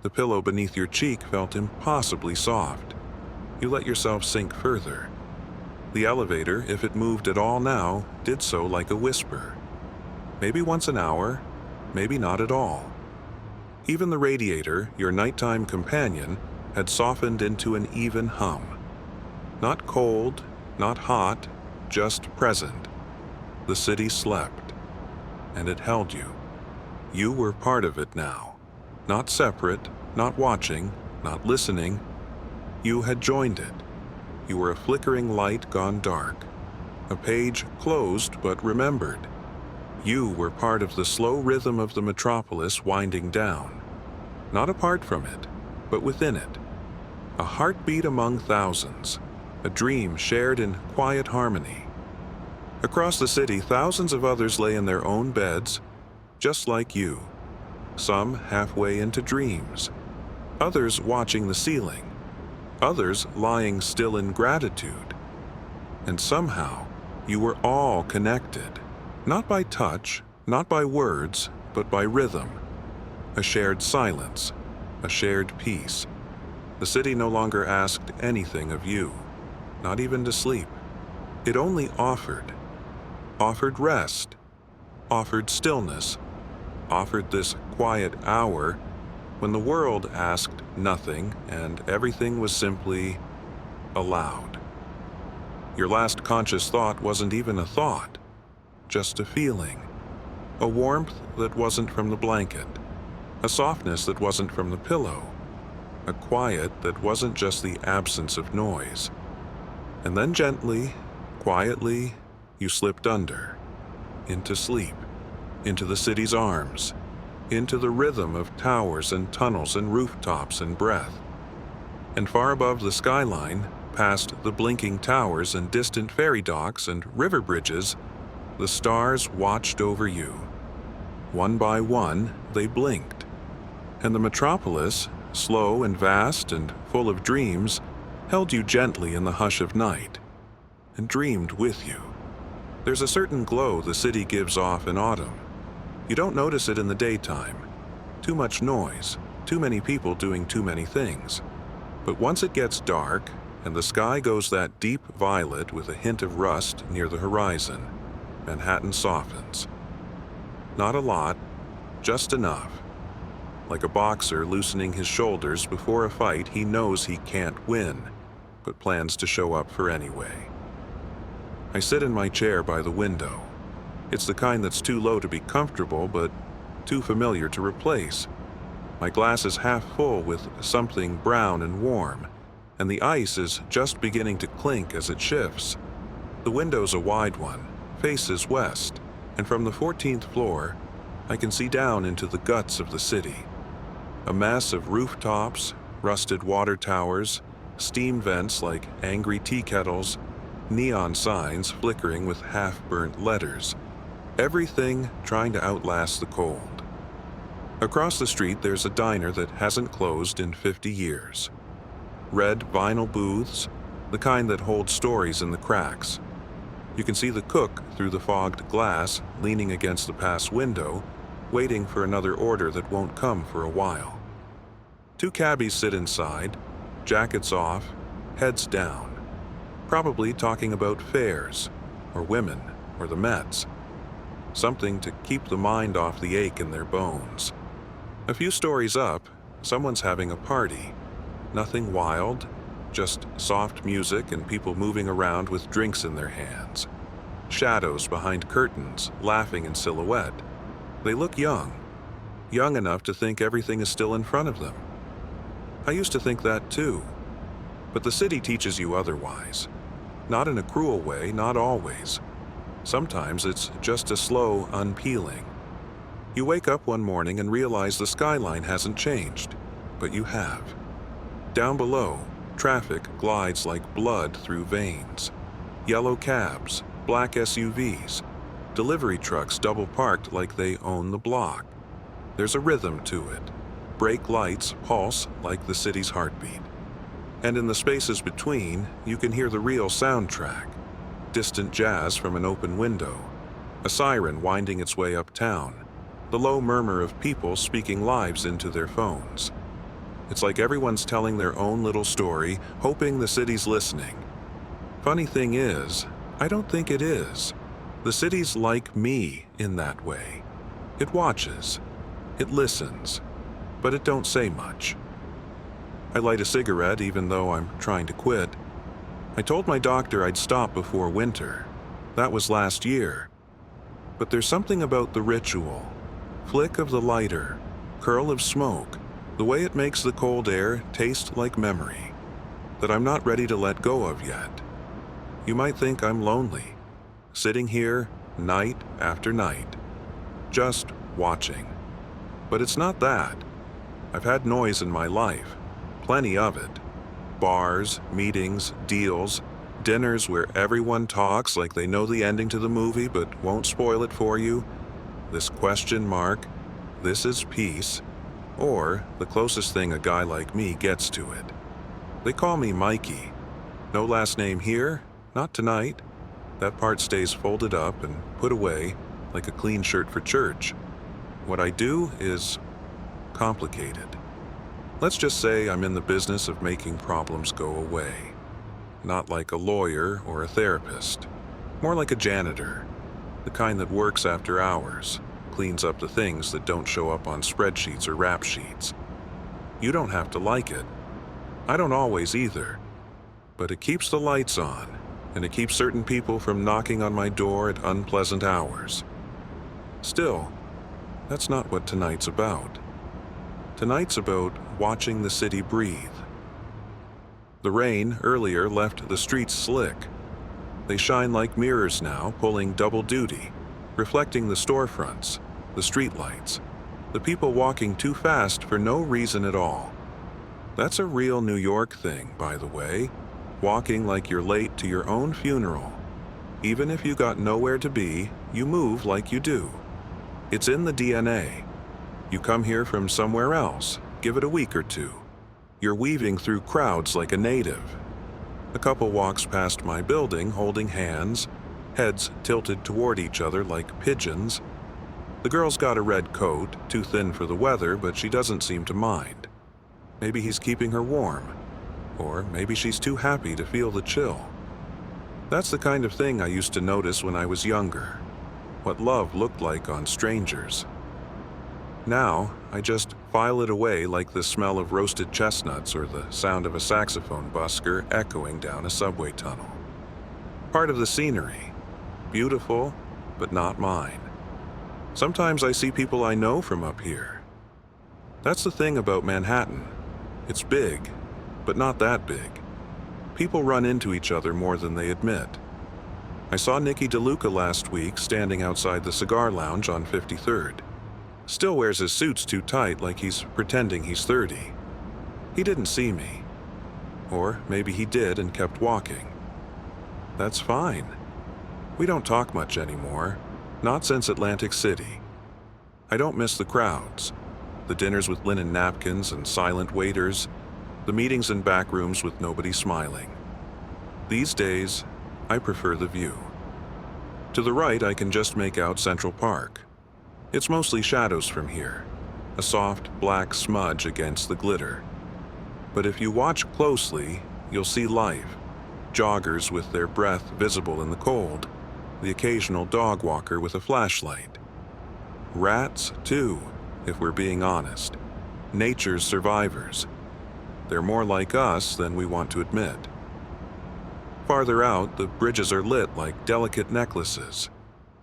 The pillow beneath your cheek felt impossibly soft. You let yourself sink further. The elevator, if it moved at all now, did so like a whisper. Maybe once an hour, maybe not at all. Even the radiator, your nighttime companion, had softened into an even hum. Not cold, not hot, just present. The city slept, and it held you. You were part of it now. Not separate, not watching, not listening. You had joined it. You were a flickering light gone dark. A page closed but remembered. You were part of the slow rhythm of the metropolis winding down. Not apart from it, but within it. A heartbeat among thousands. A dream shared in quiet harmony. Across the city, thousands of others lay in their own beds, just like you. Some halfway into dreams. Others watching the ceiling. Others lying still in gratitude. And somehow, you were all connected. Not by touch, not by words, but by rhythm. A shared silence, a shared peace. The city no longer asked anything of you, not even to sleep. It only offered rest, offered stillness, offered this quiet hour when the world asked nothing and everything was simply allowed. Your last conscious thought wasn't even a thought, just a feeling. A warmth that wasn't from the blanket, a softness that wasn't from the pillow. a quiet that wasn't just the absence of noise. And then gently, quietly, you slipped under, into sleep, into the city's arms, into the rhythm of towers and tunnels and rooftops and breath. And far above the skyline, past the blinking towers and distant ferry docks and river bridges, the stars watched over you. One by one, they blinked. And the metropolis, slow and vast and full of dreams, held you gently in the hush of night, and dreamed with you. There's a certain glow the city gives off in autumn. You don't notice it in the daytime. Too much noise, too many people doing too many things. But once it gets dark, and the sky goes that deep violet with a hint of rust near the horizon, Manhattan softens. Not a lot, just enough. Like a boxer loosening his shoulders before a fight he knows he can't win, but plans to show up for anyway. I sit in my chair by the window. It's the kind that's too low to be comfortable, but too familiar to replace. My glass is half full with something brown and warm, and the ice is just beginning to clink as it shifts. The window's a wide one, faces west, and from the 14th floor, I can see down into the guts of the city. A mess of rooftops, rusted water towers, steam vents like angry tea kettles, neon signs flickering with half-burnt letters. Everything trying to outlast the cold. Across the street, there's a diner that hasn't closed in 50 years. Red vinyl booths, the kind that hold stories in the cracks. You can see the cook through the fogged glass, leaning against the pass window, waiting for another order that won't come for a while. Two cabbies sit inside, jackets off, heads down, probably talking about fares, or women, or the Mets. Something to keep the mind off the ache in their bones. A few stories up, someone's having a party. Nothing wild, just soft music and people moving around with drinks in their hands. Shadows behind curtains, laughing in silhouette. They look young enough to think everything is still in front of them. I used to think that too. But the city teaches you otherwise. Not in a cruel way, not always. Sometimes it's just a slow unpeeling. You wake up one morning and realize the skyline hasn't changed, but you have. Down below, traffic glides like blood through veins. Yellow cabs, black SUVs, delivery trucks double parked like they own the block. There's a rhythm to it. Brake lights pulse like the city's heartbeat. And in the spaces between, you can hear the real soundtrack. Distant jazz from an open window, a siren winding its way uptown, the low murmur of people speaking lives into their phones. It's like everyone's telling their own little story, hoping the city's listening. Funny thing is, I don't think it is. The city's like me in that way. It watches, it listens, but it don't say much. I light a cigarette even though I'm trying to quit. I told my doctor I'd stop before winter. That was last year. But there's something about the ritual. Flick of the lighter, curl of smoke, the way it makes the cold air taste like memory, that I'm not ready to let go of yet. You might think I'm lonely, sitting here night after night, just watching. But it's not that. I've had noise in my life, plenty of it. Bars, meetings, deals, dinners where everyone talks like they know the ending to the movie but won't spoil it for you. This question mark, this is peace, or the closest thing a guy like me gets to it. They call me Mikey. No last name here, not tonight. That part stays folded up and put away like a clean shirt for church. What I do is complicated. Let's just say I'm in the business of making problems go away. Not like a lawyer or a therapist. More like a janitor. The kind that works after hours, cleans up the things that don't show up on spreadsheets or rap sheets. You don't have to like it. I don't always either. But it keeps the lights on, and it keeps certain people from knocking on my door at unpleasant hours. Still, that's not what tonight's about. Tonight's about watching the city breathe. The rain earlier left the streets slick. They shine like mirrors now, pulling double duty, reflecting the storefronts, the streetlights, the people walking too fast for no reason at all. That's a real New York thing, by the way, walking like you're late to your own funeral. Even if you got nowhere to be, you move like you do. It's in the DNA. You come here from somewhere else, give it a week or two. You're weaving through crowds like a native. A couple walks past my building holding hands, heads tilted toward each other like pigeons. The girl's got a red coat, too thin for the weather, but she doesn't seem to mind. Maybe he's keeping her warm, or maybe she's too happy to feel the chill. That's the kind of thing I used to notice when I was younger, what love looked like on strangers. Now, I just file it away like the smell of roasted chestnuts or the sound of a saxophone busker echoing down a subway tunnel. Part of the scenery. Beautiful, but not mine. Sometimes I see people I know from up here. That's the thing about Manhattan. It's big, but not that big. People run into each other more than they admit. I saw Nicky DeLuca last week standing outside the cigar lounge on 53rd. Still wears his suits too tight like he's pretending he's 30. He didn't see me. Or maybe he did and kept walking. That's fine. We don't talk much anymore, not since Atlantic City. I don't miss the crowds, the dinners with linen napkins and silent waiters, the meetings in back rooms with nobody smiling. These days, I prefer the view. To the right, I can just make out Central Park. It's mostly shadows from here, a soft black smudge against the glitter. But if you watch closely, you'll see life. Joggers with their breath visible in the cold, the occasional dog walker with a flashlight. Rats, too, if we're being honest. Nature's survivors. They're more like us than we want to admit. Farther out, the bridges are lit like delicate necklaces.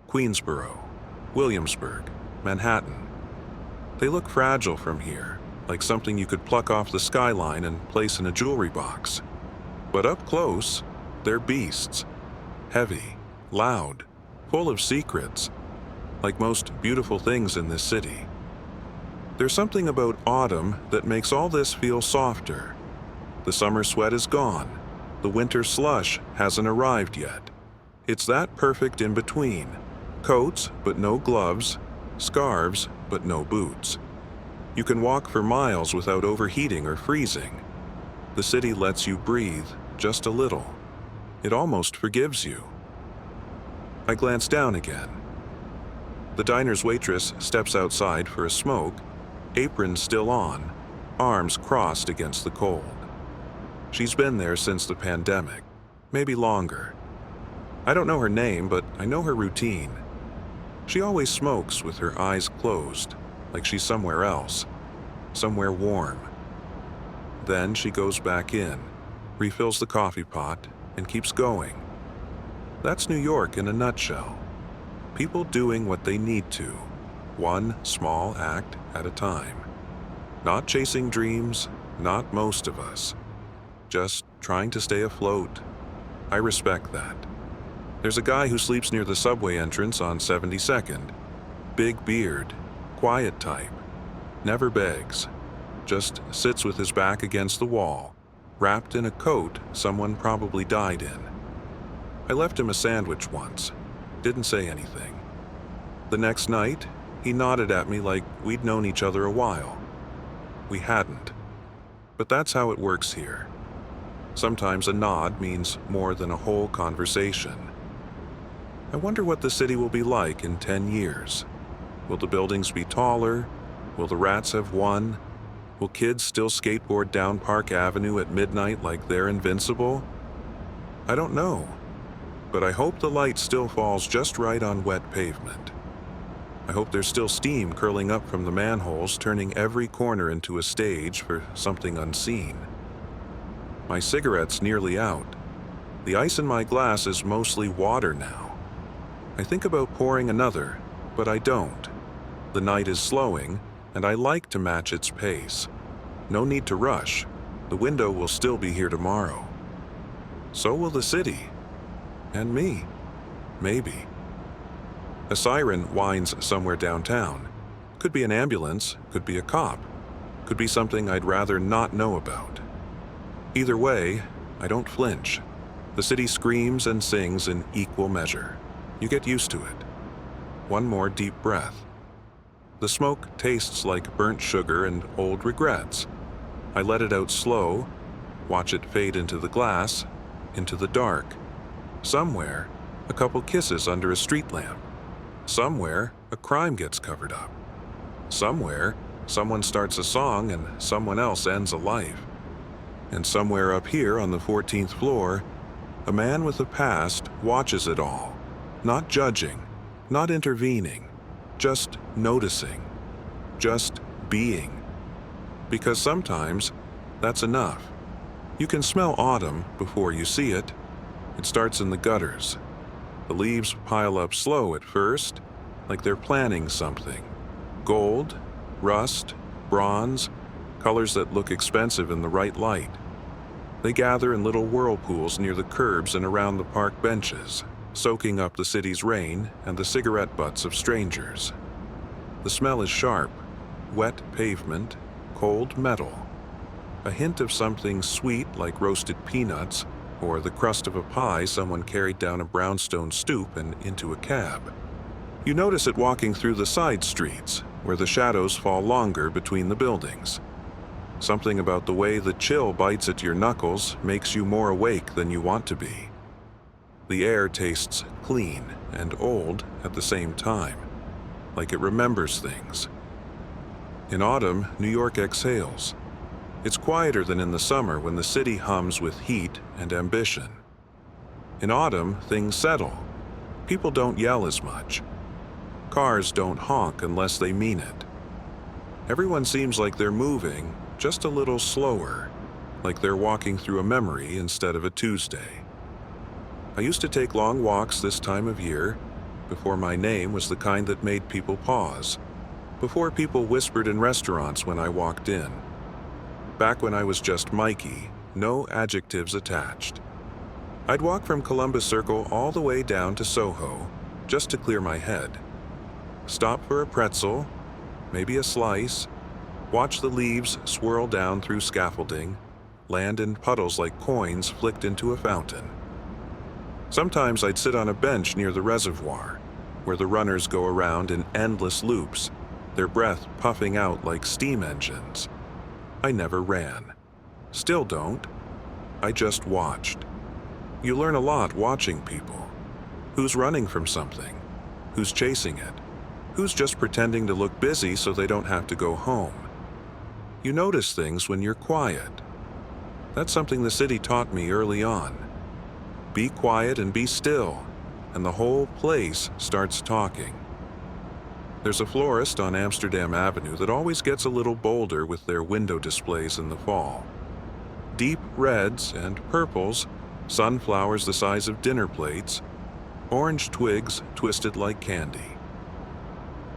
Queensboro, Williamsburg, Manhattan. They look fragile from here, like something you could pluck off the skyline and place in a jewelry box. But up close, they're beasts. Heavy, loud, full of secrets, like most beautiful things in this city. There's something about autumn that makes all this feel softer. The summer sweat is gone. The winter slush hasn't arrived yet. It's that perfect in between. Coats, but no gloves. Scarves, but no boots. You can walk for miles without overheating or freezing. The city lets you breathe just a little. It almost forgives you. I glance down again. The diner's waitress steps outside for a smoke, apron still on, arms crossed against the cold. She's been there since the pandemic, maybe longer. I don't know her name, but I know her routine. She always smokes with her eyes closed, like she's somewhere else, somewhere warm. Then she goes back in, refills the coffee pot, and keeps going. That's New York in a nutshell. People doing what they need to, one small act at a time. Not chasing dreams, not most of us. Just trying to stay afloat. I respect that. There's a guy who sleeps near the subway entrance on 72nd. Big beard, quiet type. Never begs. Just sits with his back against the wall, wrapped in a coat someone probably died in. I left him a sandwich once. Didn't say anything. The next night, he nodded at me like we'd known each other a while. We hadn't. But that's how it works here. Sometimes a nod means more than a whole conversation. I wonder what the city will be like in 10 years. Will the buildings be taller? Will the rats have won? Will kids still skateboard down Park Avenue at midnight like they're invincible? I don't know, but I hope the light still falls just right on wet pavement. I hope there's still steam curling up from the manholes, turning every corner into a stage for something unseen. My cigarette's nearly out. The ice in my glass is mostly water now. I think about pouring another, but I don't. The night is slowing, and I like to match its pace. No need to rush. The window will still be here tomorrow. So will the city. And me. Maybe. A siren whines somewhere downtown. Could be an ambulance, could be a cop, could be something I'd rather not know about. Either way, I don't flinch. The city screams and sings in equal measure. You get used to it. One more deep breath. The smoke tastes like burnt sugar and old regrets. I let it out slow, watch it fade into the glass, into the dark. Somewhere, a couple kisses under a street lamp. Somewhere, a crime gets covered up. Somewhere, someone starts a song and someone else ends a life. And somewhere up here on the 14th floor, a man with a past watches it all, not judging, not intervening, just noticing, just being. Because sometimes, that's enough. You can smell autumn before you see it. It starts in the gutters. The leaves pile up slow at first, like they're planning something. Gold, rust, bronze, colors that look expensive in the right light. They gather in little whirlpools near the curbs and around the park benches, soaking up the city's rain and the cigarette butts of strangers. The smell is sharp, wet pavement, cold metal. A hint of something sweet like roasted peanuts, or the crust of a pie someone carried down a brownstone stoop and into a cab. You notice it walking through the side streets, where the shadows fall longer between the buildings. Something about the way the chill bites at your knuckles makes you more awake than you want to be. The air tastes clean and old at the same time, like it remembers things. In autumn, New York exhales. It's quieter than in the summer when the city hums with heat and ambition. In autumn, things settle. People don't yell as much. Cars don't honk unless they mean it. Everyone seems like they're moving, just a little slower, like they're walking through a memory instead of a Tuesday. I used to take long walks this time of year, before my name was the kind that made people pause, before people whispered in restaurants when I walked in. Back when I was just Mikey, no adjectives attached. I'd walk from Columbus Circle all the way down to Soho, just to clear my head. Stop for a pretzel, maybe a slice, watch the leaves swirl down through scaffolding, land in puddles like coins flicked into a fountain. Sometimes I'd sit on a bench near the reservoir, where the runners go around in endless loops, their breath puffing out like steam engines. I never ran. Still don't. I just watched. You learn a lot watching people. Who's running from something? Who's chasing it? Who's just pretending to look busy so they don't have to go home? You notice things when you're quiet. That's something the city taught me early on. Be quiet and be still, and the whole place starts talking. There's a florist on Amsterdam Avenue that always gets a little bolder with their window displays in the fall. Deep reds and purples, sunflowers the size of dinner plates, orange twigs twisted like candy.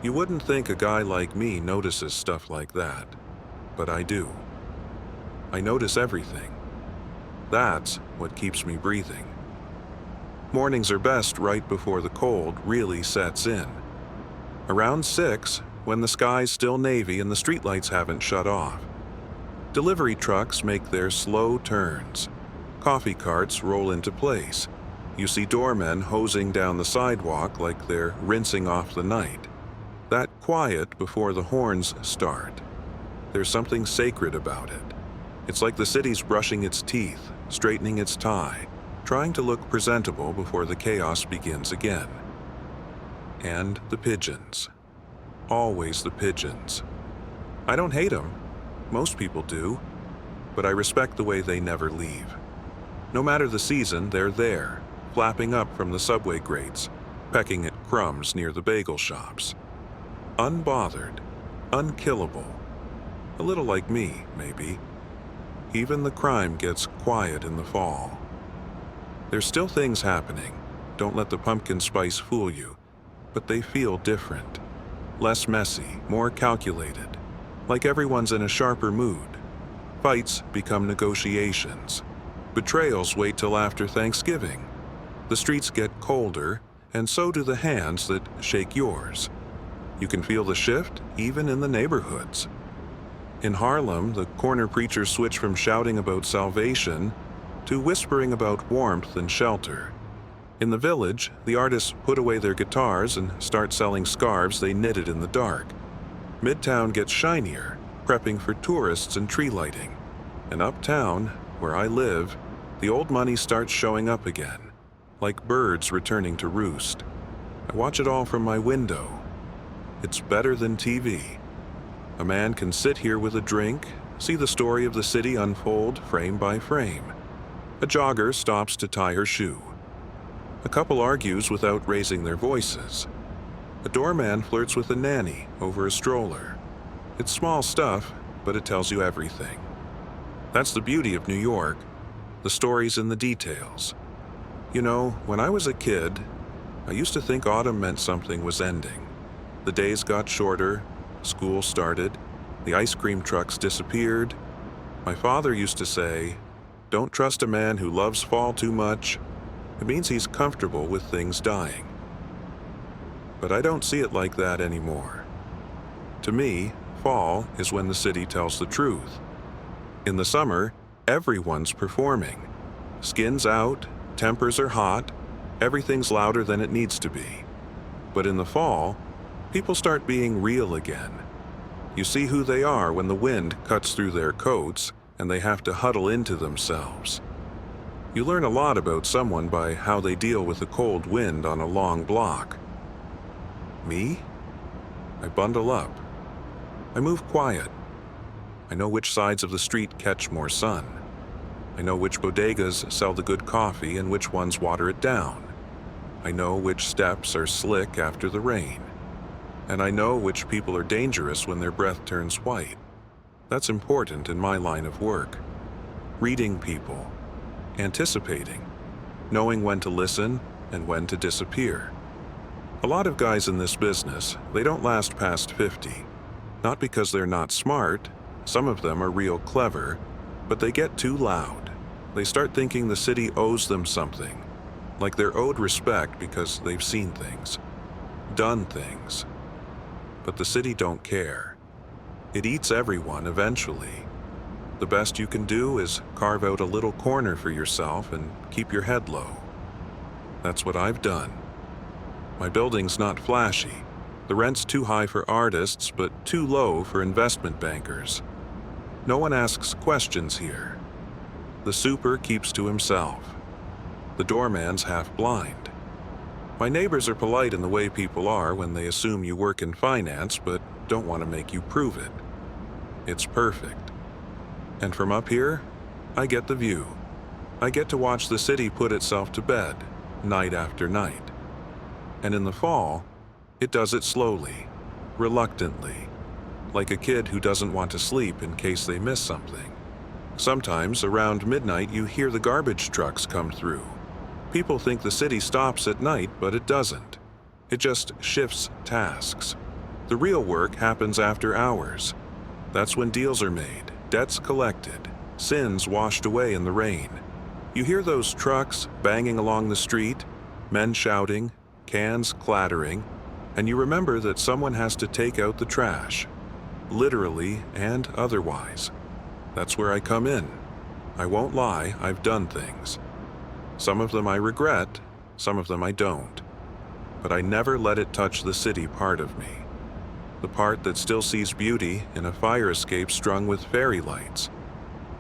You wouldn't think a guy like me notices stuff like that, but I do. I notice everything. That's what keeps me breathing. Mornings are best right before the cold really sets in. Around 6, when the sky's still navy and the streetlights haven't shut off. Delivery trucks make their slow turns. Coffee carts roll into place. You see doormen hosing down the sidewalk like they're rinsing off the night. That quiet before the horns start. There's something sacred about it. It's like the city's brushing its teeth, straightening its tie, trying to look presentable before the chaos begins again. And the pigeons. Always the pigeons. I don't hate them. Most people do. But I respect the way they never leave. No matter the season, they're there, flapping up from the subway grates, pecking at crumbs near the bagel shops. Unbothered, unkillable. A little like me, maybe. Even the crime gets quiet in the fall. There's still things happening. Don't let the pumpkin spice fool you. But they feel different. Less messy, more calculated. Like everyone's in a sharper mood. Fights become negotiations. Betrayals wait till after Thanksgiving. The streets get colder, and so do the hands that shake yours. You can feel the shift even in the neighborhoods. In Harlem, the corner preachers switch from shouting about salvation to whispering about warmth and shelter. In the village, the artists put away their guitars and start selling scarves they knitted in the dark. Midtown gets shinier, prepping for tourists and tree lighting. And uptown, where I live, the old money starts showing up again, like birds returning to roost. I watch it all from my window. It's better than TV. A man can sit here with a drink, see the story of the city unfold frame by frame. A jogger stops to tie her shoe. A couple argues without raising their voices. A doorman flirts with a nanny over a stroller. It's small stuff, but it tells you everything. That's the beauty of New York, the stories in the details. You know, when I was a kid, I used to think autumn meant something was ending. The days got shorter, school started, the ice cream trucks disappeared. My father used to say, "Don't trust a man who loves fall too much. It means he's comfortable with things dying." But I don't see it like that anymore. To me, fall is when the city tells the truth. In the summer, everyone's performing. Skin's out, tempers are hot, everything's louder than it needs to be. But in the fall, people start being real again. You see who they are when the wind cuts through their coats and they have to huddle into themselves. You learn a lot about someone by how they deal with a cold wind on a long block. Me? I bundle up. I move quiet. I know which sides of the street catch more sun. I know which bodegas sell the good coffee and which ones water it down. I know which steps are slick after the rain. And I know which people are dangerous when their breath turns white. That's important in my line of work. Reading people, anticipating, knowing when to listen and when to disappear. A lot of guys in this business, they don't last past 50. Not because they're not smart, some of them are real clever, but they get too loud. They start thinking the city owes them something, like they're owed respect because they've seen things, done things. But the city don't care. It eats everyone eventually. The best you can do is carve out a little corner for yourself and keep your head low. That's what I've done. My building's not flashy. The rent's too high for artists, but too low for investment bankers. No one asks questions here. The super keeps to himself. The doorman's half blind. My neighbors are polite in the way people are when they assume you work in finance, but don't want to make you prove it. It's perfect. And from up here, I get the view. I get to watch the city put itself to bed, night after night. And in the fall, it does it slowly, reluctantly, like a kid who doesn't want to sleep in case they miss something. Sometimes, around midnight, you hear the garbage trucks come through. People think the city stops at night, but it doesn't. It just shifts tasks. The real work happens after hours. That's when deals are made, debts collected, sins washed away in the rain. You hear those trucks banging along the street, men shouting, cans clattering, and you remember that someone has to take out the trash, literally and otherwise. That's where I come in. I won't lie, I've done things. Some of them I regret, some of them I don't. But I never let it touch the city part of me. The part that still sees beauty in a fire escape strung with fairy lights.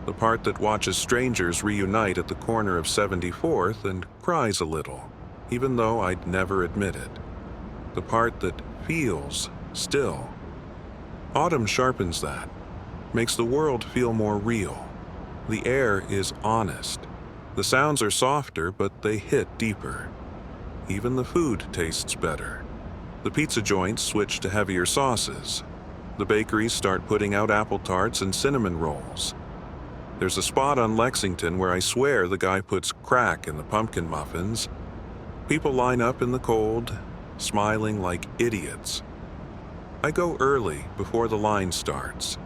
The part that watches strangers reunite at the corner of 74th and cries a little, even though I'd never admit it. The part that feels still. Autumn sharpens that, makes the world feel more real. The air is honest. The sounds are softer, but they hit deeper. Even the food tastes better. The pizza joints switch to heavier sauces. The bakeries start putting out apple tarts and cinnamon rolls. There's a spot on Lexington where I swear the guy puts crack in the pumpkin muffins. People line up in the cold, smiling like idiots. I go early before the line starts.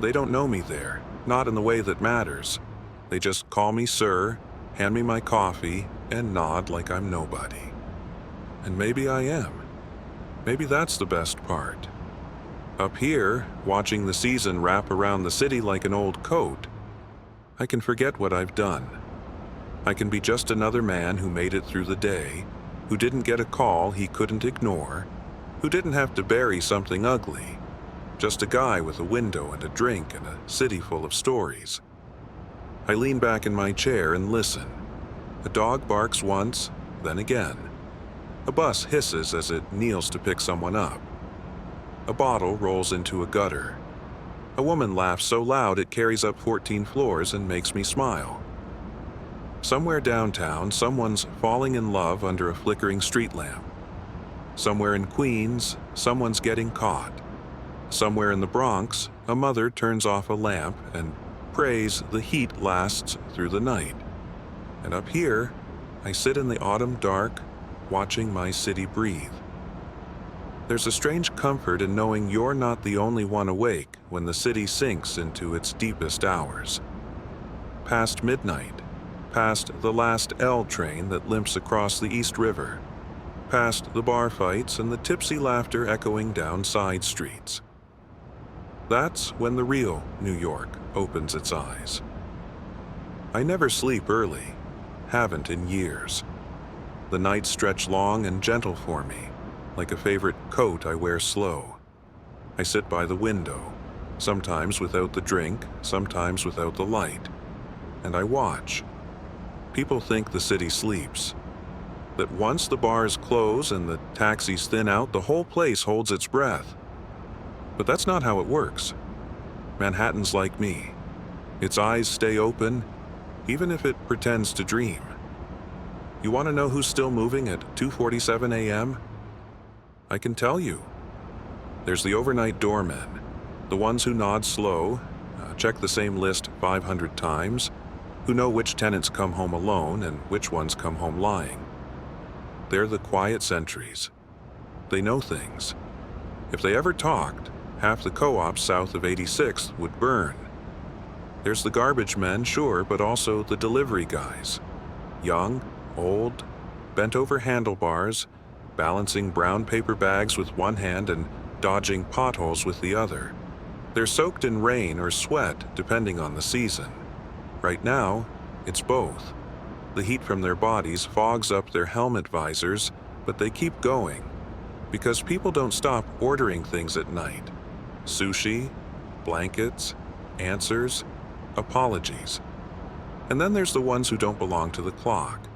They don't know me there, not in the way that matters. They just call me sir, hand me my coffee, and nod like I'm nobody. And maybe I am. Maybe that's the best part. Up here, watching the season wrap around the city like an old coat, I can forget what I've done. I can be just another man who made it through the day, who didn't get a call he couldn't ignore, who didn't have to bury something ugly, just a guy with a window and a drink and a city full of stories. I lean back in my chair and listen. A dog barks once, then again. A bus hisses as it kneels to pick someone up. A bottle rolls into a gutter. A woman laughs so loud it carries up 14 floors and makes me smile. Somewhere downtown, someone's falling in love under a flickering street lamp. Somewhere in Queens, someone's getting caught. Somewhere in the Bronx, a mother turns off a lamp and prays the heat lasts through the night. And up here, I sit in the autumn dark, watching my city breathe. There's a strange comfort in knowing you're not the only one awake when the city sinks into its deepest hours. Past midnight, past the last L train that limps across the East River, past the bar fights and the tipsy laughter echoing down side streets. That's when the real New York opens its eyes. I never sleep early, haven't in years. The nights stretch long and gentle for me, like a favorite coat I wear slow. I sit by the window, sometimes without the drink, sometimes without the light, and I watch. People think the city sleeps, that once the bars close and the taxis thin out, the whole place holds its breath. But that's not how it works. Manhattan's like me. Its eyes stay open, even if it pretends to dream. You want to know who's still moving at 2:47 a.m.? I can tell you. There's the overnight doormen, the ones who nod slow, check the same list 500 times, who know which tenants come home alone and which ones come home lying. They're the quiet sentries. They know things. If they ever talked, half the co-ops south of 86th would burn. There's the garbage men, sure, but also the delivery guys. Young, old, bent over handlebars, balancing brown paper bags with one hand and dodging potholes with the other. They're soaked in rain or sweat, depending on the season. Right now, it's both. The heat from their bodies fogs up their helmet visors, but they keep going, because people don't stop ordering things at night. Sushi, blankets, answers, apologies. And then there's the ones who don't belong to the clock.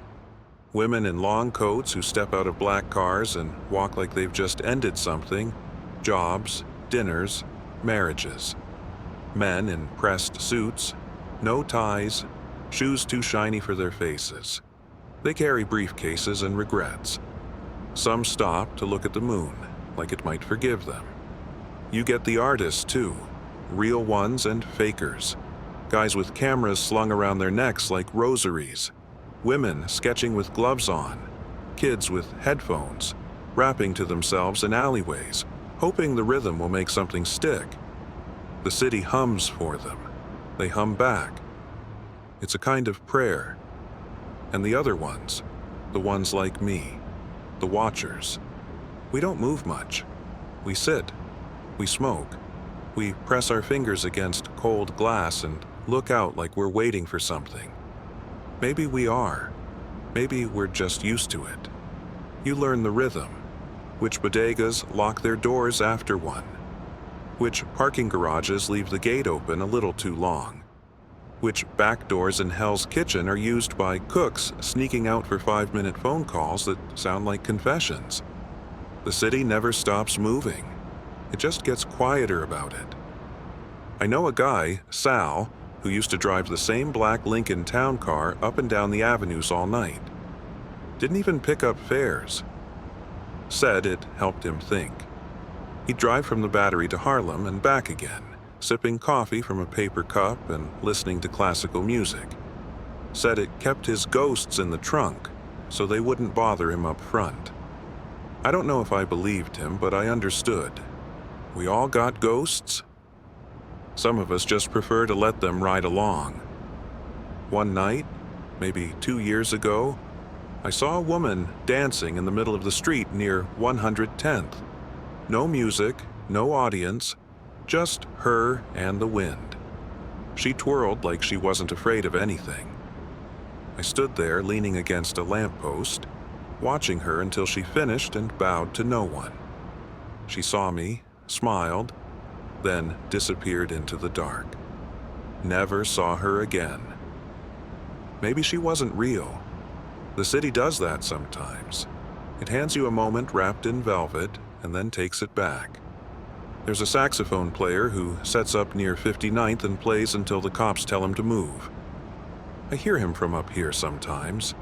Women in long coats who step out of black cars and walk like they've just ended something, jobs, dinners, marriages. Men in pressed suits, no ties, shoes too shiny for their faces. They carry briefcases and regrets. Some stop to look at the moon, like it might forgive them. You get the artists too, real ones and fakers. Guys with cameras slung around their necks like rosaries. Women sketching with gloves on. Kids with headphones, rapping to themselves in alleyways, hoping the rhythm will make something stick. The city hums for them. They hum back. It's a kind of prayer. And the other ones, the ones like me, the watchers, we don't move much. We sit, we smoke, we press our fingers against cold glass and look out like we're waiting for something. Maybe we are. Maybe we're just used to it. You learn the rhythm. Which bodegas lock their doors after one. Which parking garages leave the gate open a little too long. Which back doors in Hell's Kitchen are used by cooks sneaking out for 5-minute phone calls that sound like confessions. The city never stops moving. It just gets quieter about it. I know a guy, Sal, who used to drive the same black Lincoln town car up and down the avenues all night. Didn't even pick up fares. Said it helped him think. He'd drive from the Battery to Harlem and back again, sipping coffee from a paper cup and listening to classical music. Said it kept his ghosts in the trunk, so they wouldn't bother him up front. I don't know if I believed him, but I understood. We all got ghosts. Some of us just prefer to let them ride along. One night, maybe 2 years ago, I saw a woman dancing in the middle of the street near 110th. No music, no audience, just her and the wind. She twirled like she wasn't afraid of anything. I stood there leaning against a lamppost, watching her until she finished and bowed to no one. She saw me, smiled, then disappeared into the dark. Never saw her again. Maybe she wasn't real. The city does that sometimes. It hands you a moment wrapped in velvet and then takes it back. There's a saxophone player who sets up near 59th and plays until the cops tell him to move. I hear him from up here sometimes.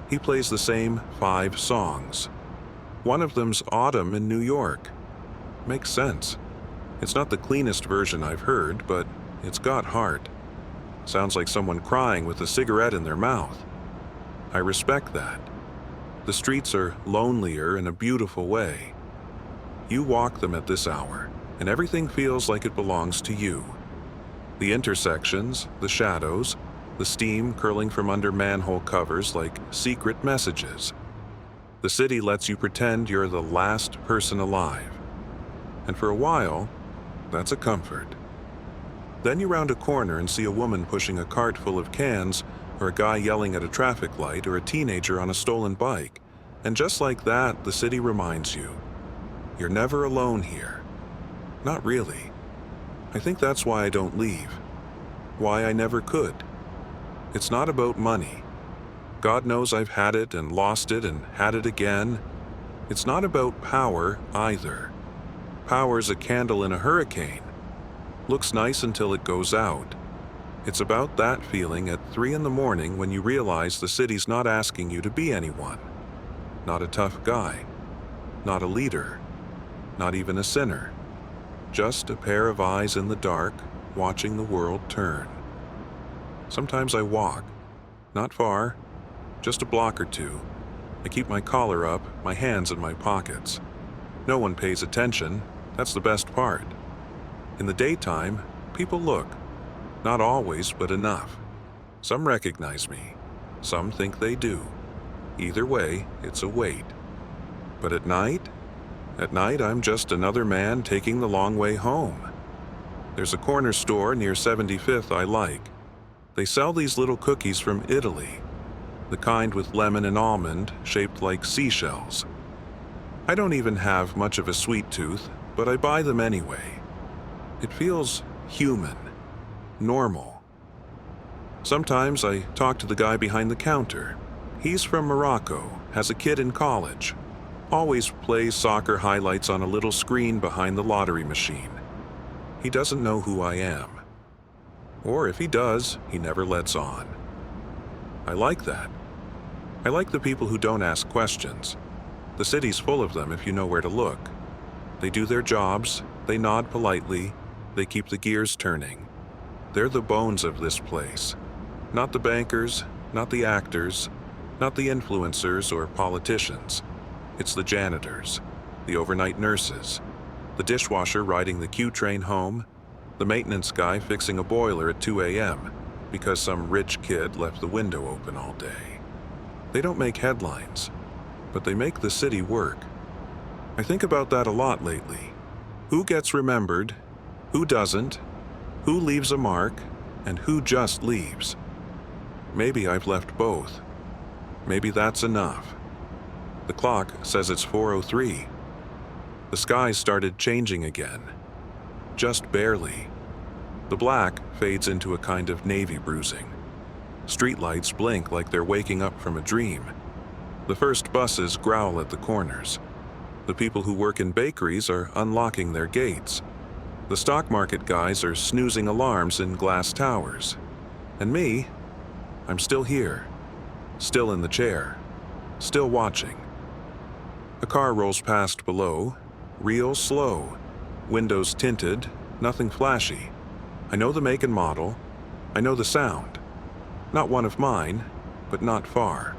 He plays the same 5 songs. One of them's Autumn in New York. Makes sense. It's not the cleanest version I've heard, but it's got heart. Sounds like someone crying with a cigarette in their mouth. I respect that. The streets are lonelier in a beautiful way. You walk them at this hour, and everything feels like it belongs to you. The intersections, the shadows, the steam curling from under manhole covers like secret messages. The city lets you pretend you're the last person alive. And for a while, that's a comfort. Then you round a corner and see a woman pushing a cart full of cans, or a guy yelling at a traffic light, or a teenager on a stolen bike. And just like that, the city reminds you, you're never alone here. Not really. I think that's why I don't leave. Why I never could. It's not about money. God knows I've had it and lost it and had it again. It's not about power either. Power's a candle in a hurricane. Looks nice until it goes out. It's about that feeling at 3 in the morning when you realize the city's not asking you to be anyone. Not a tough guy. Not a leader. Not even a sinner. Just a pair of eyes in the dark, watching the world turn. Sometimes I walk. Not far. Just a block or 2. I keep my collar up, my hands in my pockets. No one pays attention. That's the best part. In the daytime, people look. Not always, but enough. Some recognize me. Some think they do. Either way, it's a wait. But at night, I'm just another man taking the long way home. There's a corner store near 75th I like. They sell these little cookies from Italy. The kind with lemon and almond, shaped like seashells. I don't even have much of a sweet tooth, but I buy them anyway. It feels human, normal. Sometimes I talk to the guy behind the counter. He's from Morocco, has a kid in college. Always plays soccer highlights on a little screen behind the lottery machine. He doesn't know who I am. Or if he does, he never lets on. I like that. I like the people who don't ask questions. The city's full of them if you know where to look. They do their jobs, they nod politely, they keep the gears turning. They're the bones of this place. Not the bankers, not the actors, not the influencers or politicians. It's the janitors, the overnight nurses, the dishwasher riding the Q train home, the maintenance guy fixing a boiler at 2 a.m. because some rich kid left the window open all day. They don't make headlines, but they make the city work. I think about that a lot lately. Who gets remembered, who doesn't, who leaves a mark, and who just leaves. Maybe I've left both. Maybe that's enough. The clock says it's 4:03. The sky started changing again. Just barely. The black fades into a kind of navy bruising. Streetlights blink like they're waking up from a dream. The first buses growl at the corners. The people who work in bakeries are unlocking their gates. The stock market guys are snoozing alarms in glass towers. And me, I'm still here. Still in the chair. Still watching. A car rolls past below, real slow. Windows tinted, nothing flashy. I know the make and model. I know the sound. Not one of mine, but not far.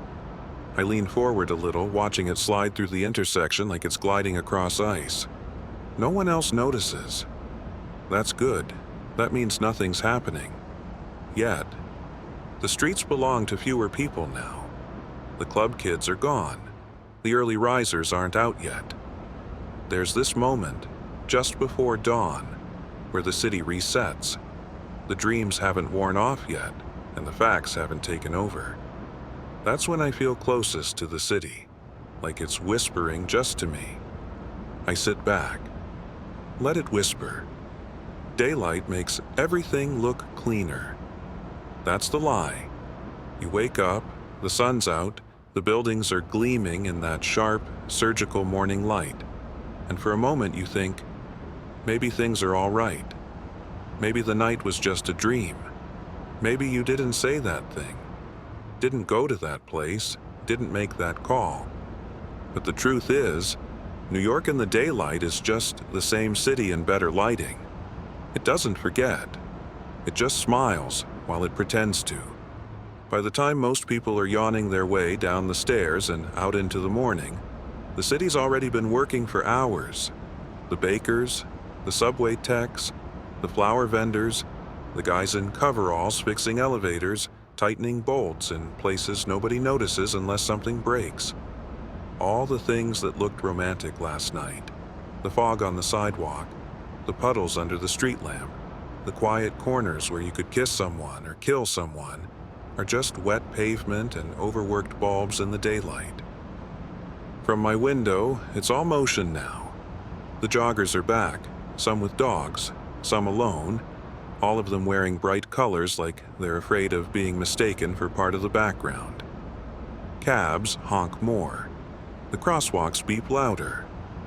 I lean forward a little, watching it slide through the intersection like it's gliding across ice. No one else notices. That's good. That means nothing's happening. Yet, the streets belong to fewer people now. The club kids are gone. The early risers aren't out yet. There's this moment, just before dawn, where the city resets. The dreams haven't worn off yet, and the facts haven't taken over. That's when I feel closest to the city, like it's whispering just to me. I sit back. Let it whisper. Daylight makes everything look cleaner. That's the lie. You wake up, the sun's out, the buildings are gleaming in that sharp, surgical morning light, and for a moment you think, maybe things are all right. Maybe the night was just a dream. Maybe you didn't say that thing, didn't go to that place, didn't make that call. But the truth is, New York in the daylight is just the same city in better lighting. It doesn't forget. It just smiles while it pretends to. By the time most people are yawning their way down the stairs and out into the morning, the city's already been working for hours. The bakers, the subway techs, the flower vendors, the guys in coveralls fixing elevators, tightening bolts in places nobody notices unless something breaks. All the things that looked romantic last night. The fog on the sidewalk, the puddles under the street lamp, the quiet corners where you could kiss someone or kill someone, are just wet pavement and overworked bulbs in the daylight. From my window, it's all motion now. The joggers are back, some with dogs, some alone, all of them wearing bright colors like they're afraid of being mistaken for part of the background. Cabs honk more. The crosswalks beep louder.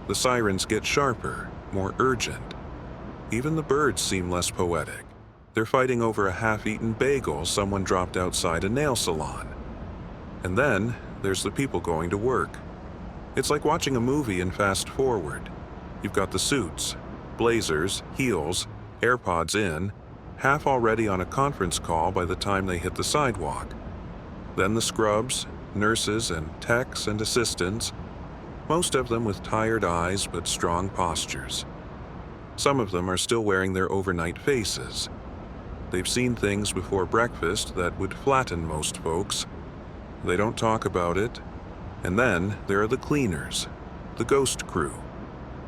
The sirens get sharper, more urgent. Even the birds seem less poetic. They're fighting over a half-eaten bagel someone dropped outside a nail salon. And then there's the people going to work. It's like watching a movie in fast forward. You've got the suits, blazers, heels, AirPods in, half already on a conference call by the time they hit the sidewalk. Then the scrubs, nurses and techs and assistants, most of them with tired eyes but strong postures. Some of them are still wearing their overnight faces. They've seen things before breakfast that would flatten most folks. They don't talk about it. And then there are the cleaners, the ghost crew.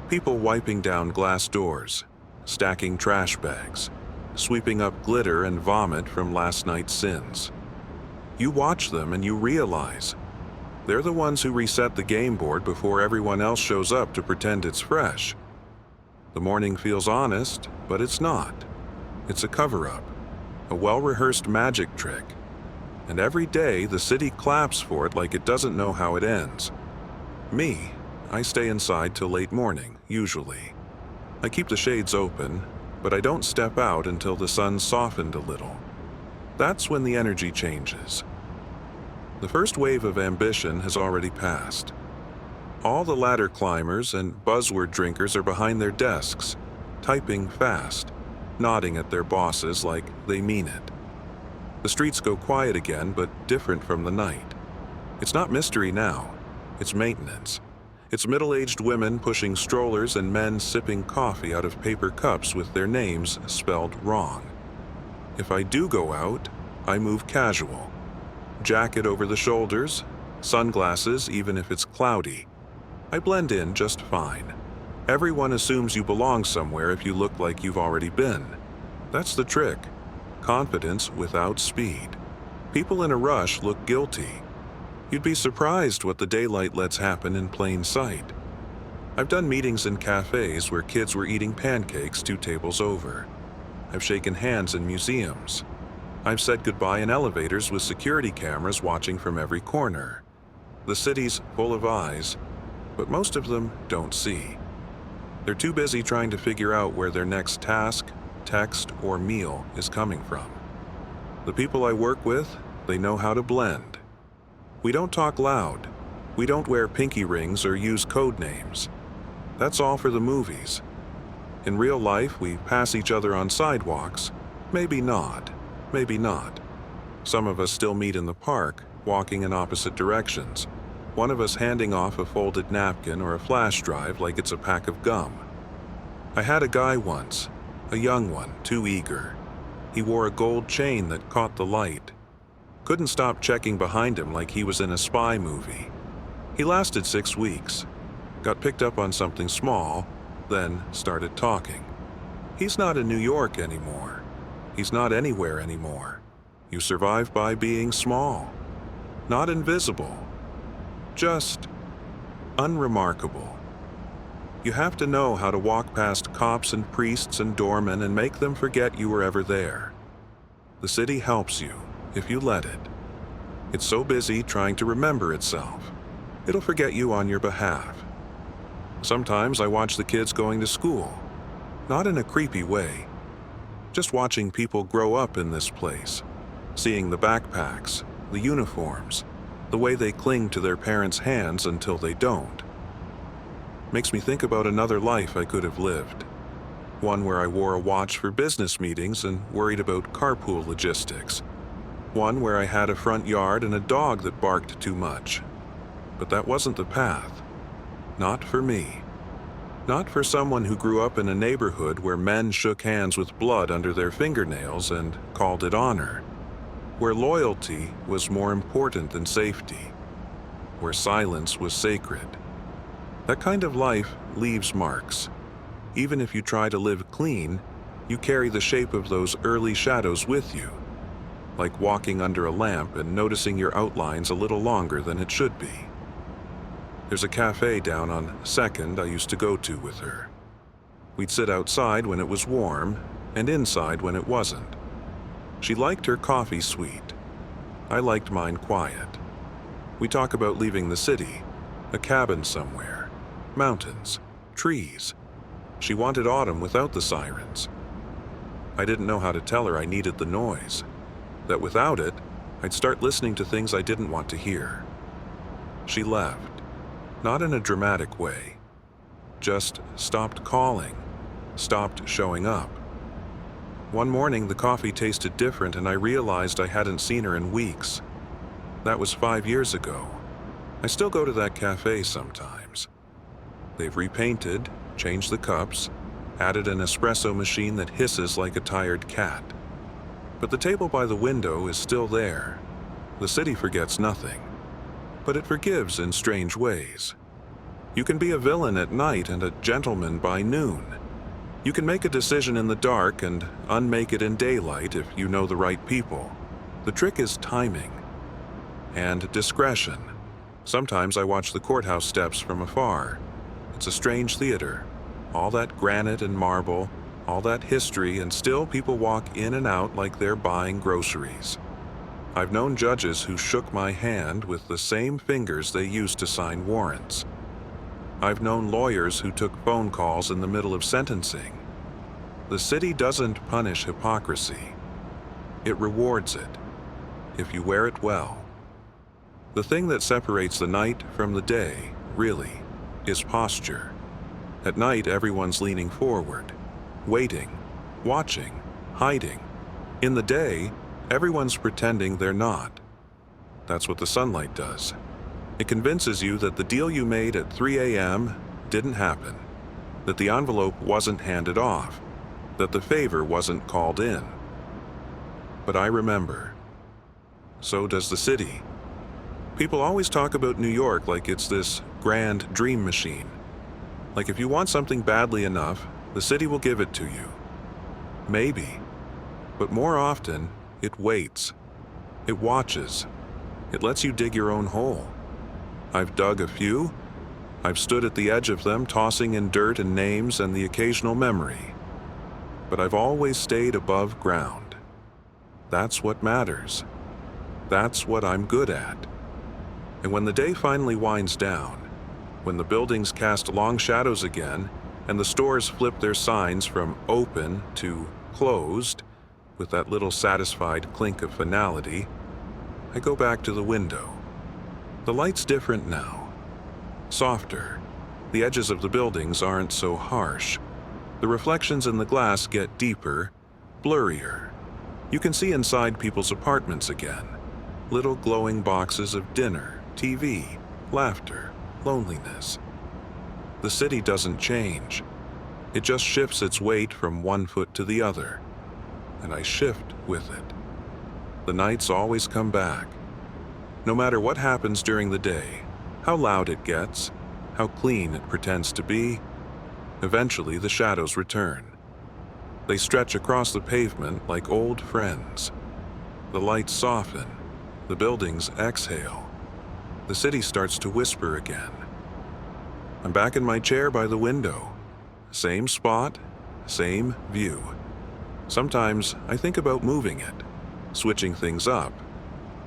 People wiping down glass doors, stacking trash bags, sweeping up glitter and vomit from last night's sins. You watch them and you realize they're the ones who reset the game board before everyone else shows up to pretend it's fresh. The morning feels honest, but it's not. It's a cover-up, a well-rehearsed magic trick. And every day the city claps for it like it doesn't know how it ends. Me, I stay inside till late morning, usually. I keep the shades open, but I don't step out until the sun's softened a little. That's when the energy changes. The first wave of ambition has already passed. All the ladder climbers and buzzword drinkers are behind their desks, typing fast, nodding at their bosses like they mean it. The streets go quiet again, but different from the night. It's not mystery now, it's maintenance. It's middle-aged women pushing strollers and men sipping coffee out of paper cups with their names spelled wrong. If I do go out, I move casual. Jacket over the shoulders, sunglasses even if it's cloudy. I blend in just fine. Everyone assumes you belong somewhere if you look like you've already been. That's the trick. Confidence without speed. People in a rush look guilty. You'd be surprised what the daylight lets happen in plain sight. I've done meetings in cafes where kids were eating pancakes 2 tables over. I've shaken hands in museums. I've said goodbye in elevators with security cameras watching from every corner. The city's full of eyes, but most of them don't see. They're too busy trying to figure out where their next task, text, or meal is coming from. The people I work with, they know how to blend. We don't talk loud. We don't wear pinky rings or use code names. That's all for the movies. In real life, we pass each other on sidewalks. Maybe not. Maybe not. Some of us still meet in the park, walking in opposite directions. One of us handing off a folded napkin or a flash drive like it's a pack of gum. I had a guy once, A young one, too eager. He wore a gold chain that caught the light. Couldn't stop checking behind him like he was in a spy movie. He lasted 6 weeks, got picked up on something small, then started talking. He's not in New York anymore. He's not anywhere anymore. You survive by being small. Not invisible. Just unremarkable. You have to know how to walk past cops and priests and doormen and make them forget you were ever there. The city helps you, if you let it. It's so busy trying to remember itself. It'll forget you on your behalf. Sometimes I watch the kids going to school. Not in a creepy way. Just watching people grow up in this place. Seeing the backpacks, the uniforms, the way they cling to their parents' hands until they don't. Makes me think about another life I could have lived. One where I wore a watch for business meetings and worried about carpool logistics. One where I had a front yard and a dog that barked too much. But that wasn't the path. Not for me. Not for someone who grew up in a neighborhood where men shook hands with blood under their fingernails and called it honor. Where loyalty was more important than safety. Where silence was sacred. That kind of life leaves marks. Even if you try to live clean, you carry the shape of those early shadows with you. Like walking under a lamp and noticing your outlines a little longer than it should be. There's a cafe down on 2nd I used to go to with her. We'd sit outside when it was warm and inside when it wasn't. She liked her coffee sweet. I liked mine quiet. We talk about leaving the city, a cabin somewhere, mountains, trees. She wanted autumn without the sirens. I didn't know how to tell her I needed the noise, that without it, I'd start listening to things I didn't want to hear. She left. Not in a dramatic way. Just stopped calling, stopped showing up. One morning, the coffee tasted different and I realized I hadn't seen her in weeks. That was 5 years ago. I still go to that cafe sometimes. They've repainted, changed the cups, added an espresso machine that hisses like a tired cat. But the table by the window is still there. The city forgets nothing. But it forgives in strange ways. You can be a villain at night and a gentleman by noon. You can make a decision in the dark and unmake it in daylight if you know the right people. The trick is timing. And discretion. Sometimes I watch the courthouse steps from afar. It's a strange theater. All that granite and marble, all that history, and still people walk in and out like they're buying groceries. I've known judges who shook my hand with the same fingers they used to sign warrants. I've known lawyers who took phone calls in the middle of sentencing. The city doesn't punish hypocrisy. It rewards it, if you wear it well. The thing that separates the night from the day, really, is posture. At night, everyone's leaning forward, waiting, watching, hiding. In the day, everyone's pretending they're not. That's what the sunlight does. It convinces you that the deal you made at 3 a.m. didn't happen, that the envelope wasn't handed off, that the favor wasn't called in. But I remember. So does the city. People always talk about New York like it's this grand dream machine. Like if you want something badly enough, the city will give it to you. Maybe. But more often, it waits. It watches. It lets you dig your own hole. I've dug a few. I've stood at the edge of them, tossing in dirt and names and the occasional memory. But I've always stayed above ground. That's what matters. That's what I'm good at. And when the day finally winds down, when the buildings cast long shadows again, and the stores flip their signs from open to closed, with that little satisfied clink of finality, I go back to the window. The light's different now. Softer. The edges of the buildings aren't so harsh. The reflections in the glass get deeper, blurrier. You can see inside people's apartments again. Little glowing boxes of dinner, TV, laughter, loneliness. The city doesn't change. It just shifts its weight from one foot to the other, and I shift with it. The nights always come back. No matter what happens during the day, how loud it gets, how clean it pretends to be, eventually the shadows return. They stretch across the pavement like old friends. The lights soften, the buildings exhale. The city starts to whisper again. I'm back in my chair by the window. Same spot, same view. Sometimes I think about moving it, switching things up,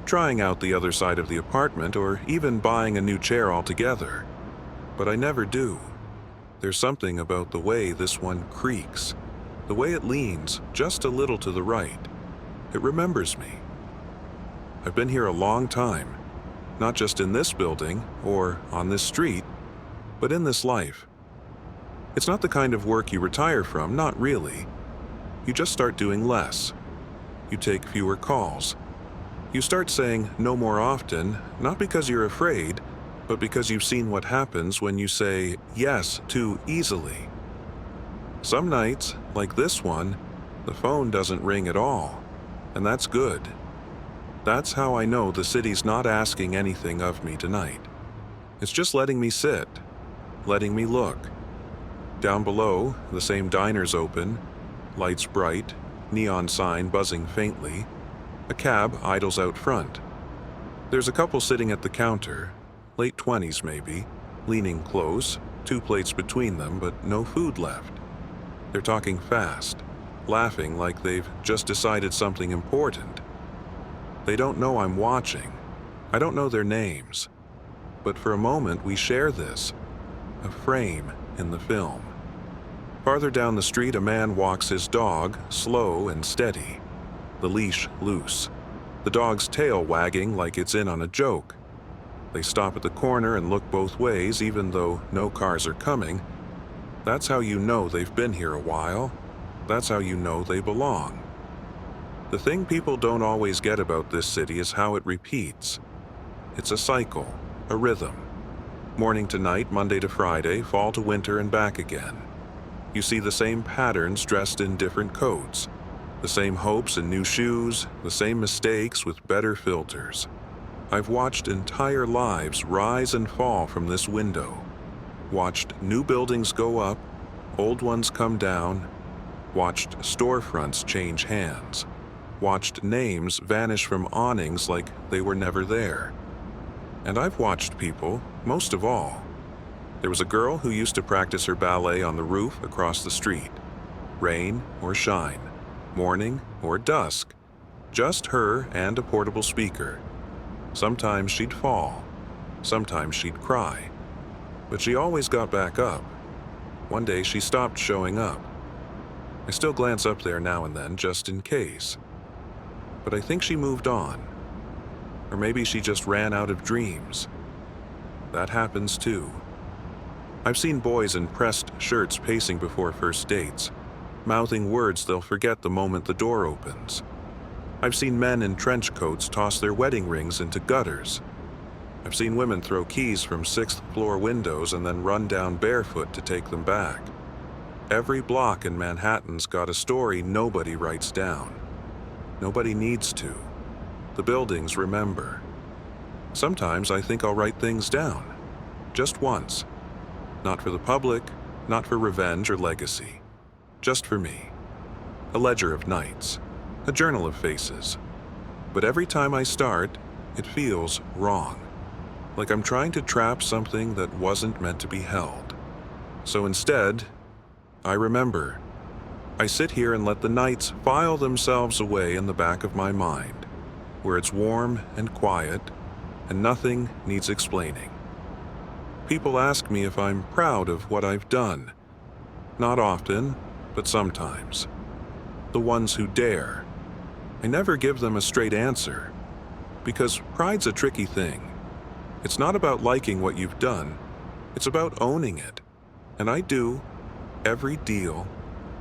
trying out the other side of the apartment, or even buying a new chair altogether. But I never do. There's something about the way this one creaks, the way it leans just a little to the right. It remembers me. I've been here a long time, not just in this building or on this street, but in this life. It's not the kind of work you retire from, not really. You just start doing less. You take fewer calls. You start saying no more often, not because you're afraid, but because you've seen what happens when you say yes too easily. Some nights, like this one, the phone doesn't ring at all, and that's good. That's how I know the city's not asking anything of me tonight. It's just letting me sit, letting me look. Down below, the same diner's open, lights bright, neon sign buzzing faintly. A cab idles out front. There's a couple sitting at the counter, late 20s maybe, leaning close, 2 plates between them, but no food left. They're talking fast, laughing like they've just decided something important. They don't know I'm watching. I don't know their names. But for a moment we share this, a frame in the film. Farther down the street, a man walks his dog, slow and steady, the leash loose, the dog's tail wagging like it's in on a joke. They stop at the corner and look both ways, even though no cars are coming. That's how you know they've been here a while. That's how you know they belong. The thing people don't always get about this city is how it repeats. It's a cycle, a rhythm. Morning to night, Monday to Friday, fall to winter and back again. You see the same patterns dressed in different coats, the same hopes in new shoes, the same mistakes with better filters. I've watched entire lives rise and fall from this window, watched new buildings go up, old ones come down, watched storefronts change hands, watched names vanish from awnings like they were never there. And I've watched people, most of all. There was a girl who used to practice her ballet on the roof across the street. Rain or shine, morning or dusk, just her and a portable speaker. Sometimes she'd fall, sometimes she'd cry, but she always got back up. One day she stopped showing up. I still glance up there now and then just in case. But I think she moved on. Or maybe she just ran out of dreams. That happens too. I've seen boys in pressed shirts pacing before first dates, mouthing words they'll forget the moment the door opens. I've seen men in trench coats toss their wedding rings into gutters. I've seen women throw keys from 6th floor windows and then run down barefoot to take them back. Every block in Manhattan's got a story nobody writes down. Nobody needs to. The buildings remember. Sometimes I think I'll write things down. Just once. Not for the public, not for revenge or legacy. Just for me. A ledger of nights. A journal of faces. But every time I start, it feels wrong. Like I'm trying to trap something that wasn't meant to be held. So instead, I remember. I sit here and let the nights file themselves away in the back of my mind, where it's warm and quiet, and nothing needs explaining. People ask me if I'm proud of what I've done. Not often, but sometimes. The ones who dare. I never give them a straight answer, because pride's a tricky thing. It's not about liking what you've done, it's about owning it. And I do. Every deal,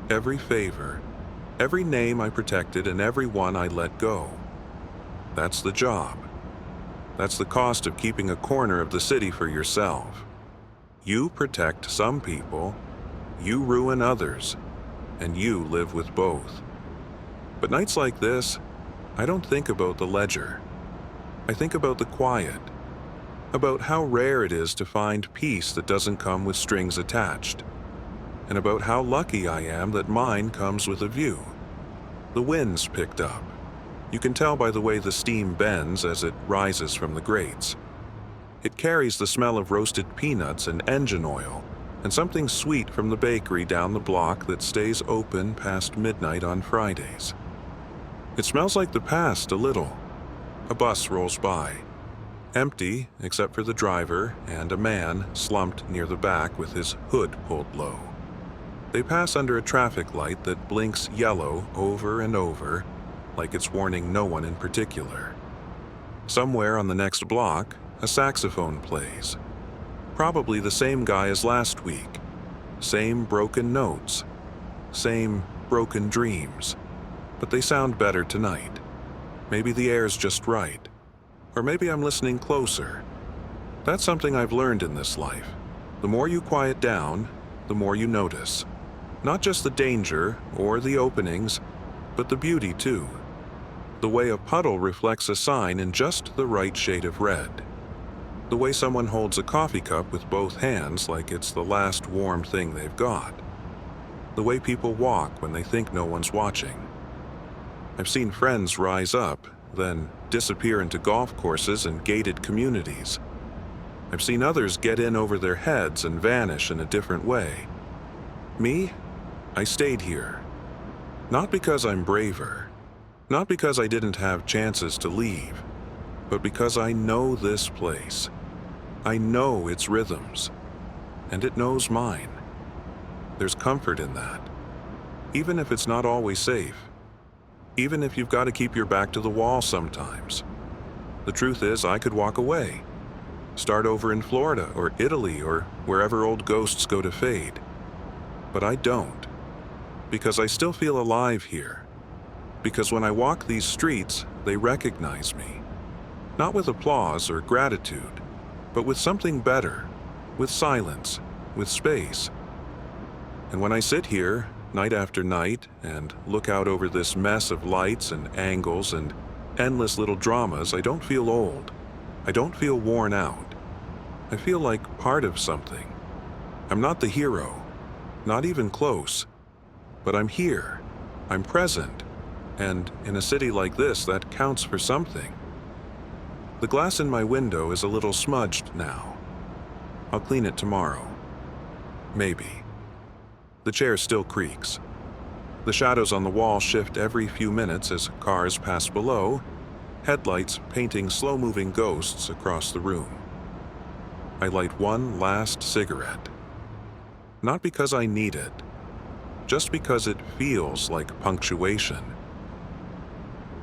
every favor, every name I protected, and every one I let go. That's the job. That's the cost of keeping a corner of the city for yourself. You protect some people, you ruin others, and you live with both. But nights like this, I don't think about the ledger. I think about the quiet, about how rare it is to find peace that doesn't come with strings attached, and about how lucky I am that mine comes with a view. The wind's picked up. You can tell by the way the steam bends as it rises from the grates. It carries the smell of roasted peanuts and engine oil, and something sweet from the bakery down the block that stays open past midnight on Fridays. It smells like the past a little. A bus rolls by, empty except for the driver and a man slumped near the back with his hood pulled low. They pass under a traffic light that blinks yellow over and over, like it's warning no one in particular. Somewhere on the next block, a saxophone plays. Probably the same guy as last week. Same broken notes. Same broken dreams. But they sound better tonight. Maybe the air's just right. Or maybe I'm listening closer. That's something I've learned in this life. The more you quiet down, the more you notice. Not just the danger or the openings, but the beauty too. The way a puddle reflects a sign in just the right shade of red. The way someone holds a coffee cup with both hands like it's the last warm thing they've got. The way people walk when they think no one's watching. I've seen friends rise up, then disappear into golf courses and gated communities. I've seen others get in over their heads and vanish in a different way. Me? I stayed here. Not because I'm braver, not because I didn't have chances to leave, but because I know this place. I know its rhythms, and it knows mine. There's comfort in that, even if it's not always safe, even if you've got to keep your back to the wall sometimes. The truth is, I could walk away, start over in Florida or Italy or wherever old ghosts go to fade. But I don't. Because I still feel alive here. Because when I walk these streets, they recognize me. Not with applause or gratitude, but with something better, with silence, with space. And when I sit here, night after night, and look out over this mess of lights and angles and endless little dramas, I don't feel old. I don't feel worn out. I feel like part of something. I'm not the hero, not even close. But I'm here, I'm present, and in a city like this, that counts for something. The glass in my window is a little smudged now. I'll clean it tomorrow. Maybe. The chair still creaks. The shadows on the wall shift every few minutes as cars pass below, headlights painting slow-moving ghosts across the room. I light one last cigarette. Not because I need it, just because it feels like punctuation.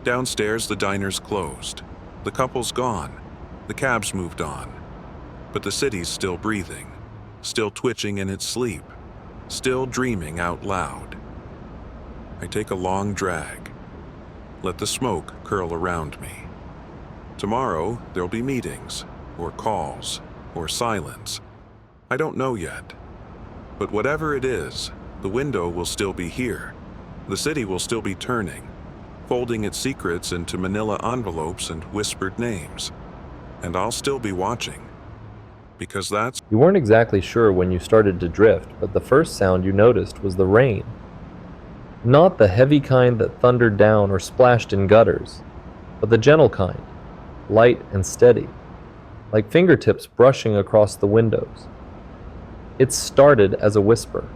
Downstairs, the diner's closed. The couple's gone. The cab's moved on. But the city's still breathing, still twitching in its sleep, still dreaming out loud. I take a long drag. Let the smoke curl around me. Tomorrow, there'll be meetings, or calls, or silence. I don't know yet. But whatever it is, the window will still be here. The city will still be turning, folding its secrets into manila envelopes and whispered names. And I'll still be watching. Because that's... You weren't exactly sure when you started to drift, but the first sound you noticed was the rain. Not the heavy kind that thundered down or splashed in gutters, but the gentle kind, light and steady, like fingertips brushing across the windows. It started as a whisper.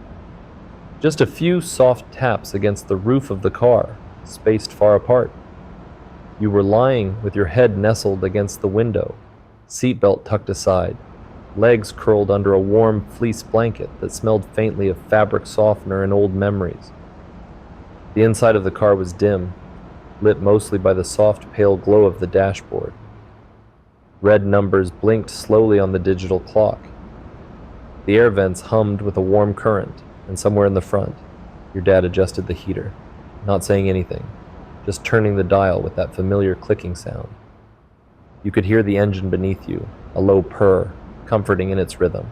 Just a few soft taps against the roof of the car, spaced far apart. You were lying with your head nestled against the window, seatbelt tucked aside, legs curled under a warm fleece blanket that smelled faintly of fabric softener and old memories. The inside of the car was dim, lit mostly by the soft pale glow of the dashboard. Red numbers blinked slowly on the digital clock. The air vents hummed with a warm current, and somewhere in the front, your dad adjusted the heater, not saying anything, just turning the dial with that familiar clicking sound. You could hear the engine beneath you, a low purr, comforting in its rhythm.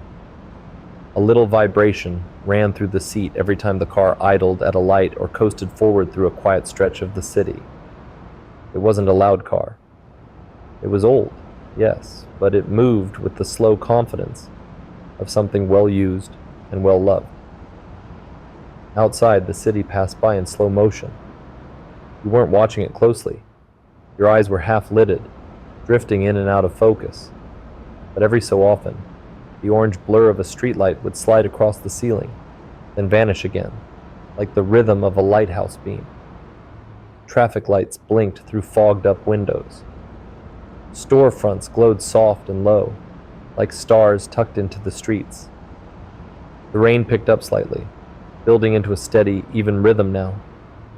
A little vibration ran through the seat every time the car idled at a light or coasted forward through a quiet stretch of the city. It wasn't a loud car. It was old, yes, but it moved with the slow confidence of something well used and well loved. Outside, the city passed by in slow motion. You weren't watching it closely. Your eyes were half-lidded, drifting in and out of focus. But every so often, the orange blur of a streetlight would slide across the ceiling, then vanish again, like the rhythm of a lighthouse beam. Traffic lights blinked through fogged-up windows. Storefronts glowed soft and low, like stars tucked into the streets. The rain picked up slightly, building into a steady, even rhythm now,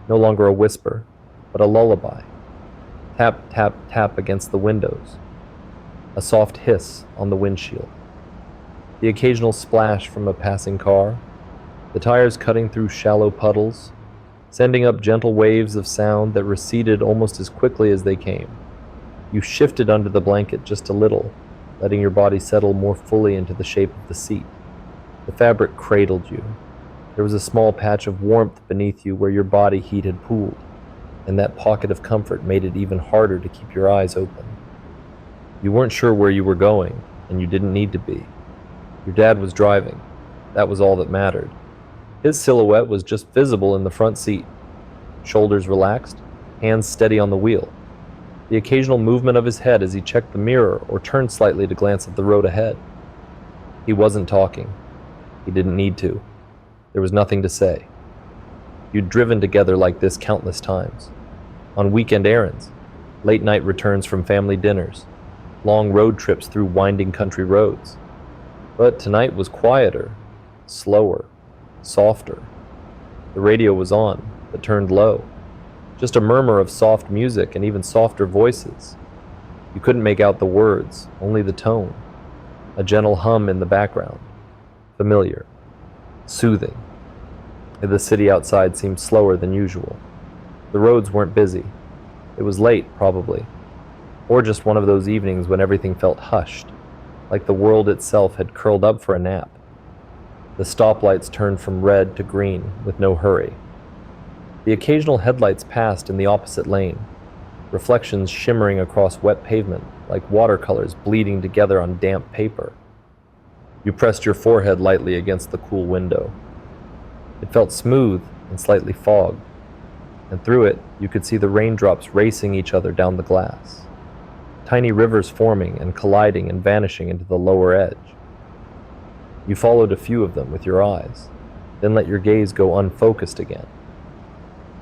no longer a whisper, but a lullaby. Tap, tap, tap against the windows. A soft hiss on the windshield. The occasional splash from a passing car, the tires cutting through shallow puddles, sending up gentle waves of sound that receded almost as quickly as they came. You shifted under the blanket just a little, letting your body settle more fully into the shape of the seat. The fabric cradled you. There was a small patch of warmth beneath you where your body heat had pooled, and that pocket of comfort made it even harder to keep your eyes open. You weren't sure where you were going, and you didn't need to be. Your dad was driving. That was all that mattered. His silhouette was just visible in the front seat. Shoulders relaxed, hands steady on the wheel. The occasional movement of his head as he checked the mirror or turned slightly to glance at the road ahead. He wasn't talking. He didn't need to. There was nothing to say. You'd driven together like this countless times. On weekend errands, late-night returns from family dinners, long road trips through winding country roads. But tonight was quieter, slower, softer. The radio was on, but turned low. Just a murmur of soft music and even softer voices. You couldn't make out the words, only the tone. A gentle hum in the background. Familiar. Soothing. The city outside seemed slower than usual. The roads weren't busy. It was late, probably. Or just one of those evenings when everything felt hushed, like the world itself had curled up for a nap. The stoplights turned from red to green with no hurry. The occasional headlights passed in the opposite lane, reflections shimmering across wet pavement like watercolors bleeding together on damp paper. You pressed your forehead lightly against the cool window. It felt smooth and slightly fogged, and through it you could see the raindrops racing each other down the glass. Tiny rivers forming and colliding and vanishing into the lower edge. You followed a few of them with your eyes, then let your gaze go unfocused again.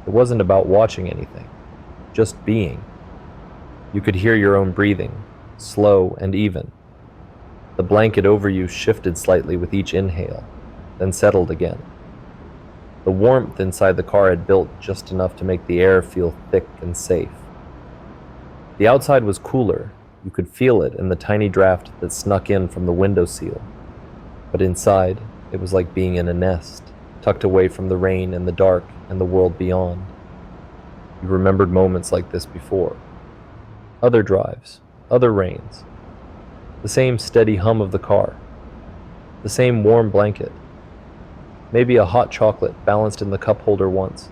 It wasn't about watching anything, just being. You could hear your own breathing, slow and even. The blanket over you shifted slightly with each inhale, then settled again. The warmth inside the car had built just enough to make the air feel thick and safe. The outside was cooler. You could feel it in the tiny draft that snuck in from the windowsill. But inside, it was like being in a nest, tucked away from the rain and the dark and the world beyond. You remembered moments like this before. Other drives, other rains. The same steady hum of the car. The same warm blanket. Maybe a hot chocolate balanced in the cup holder once.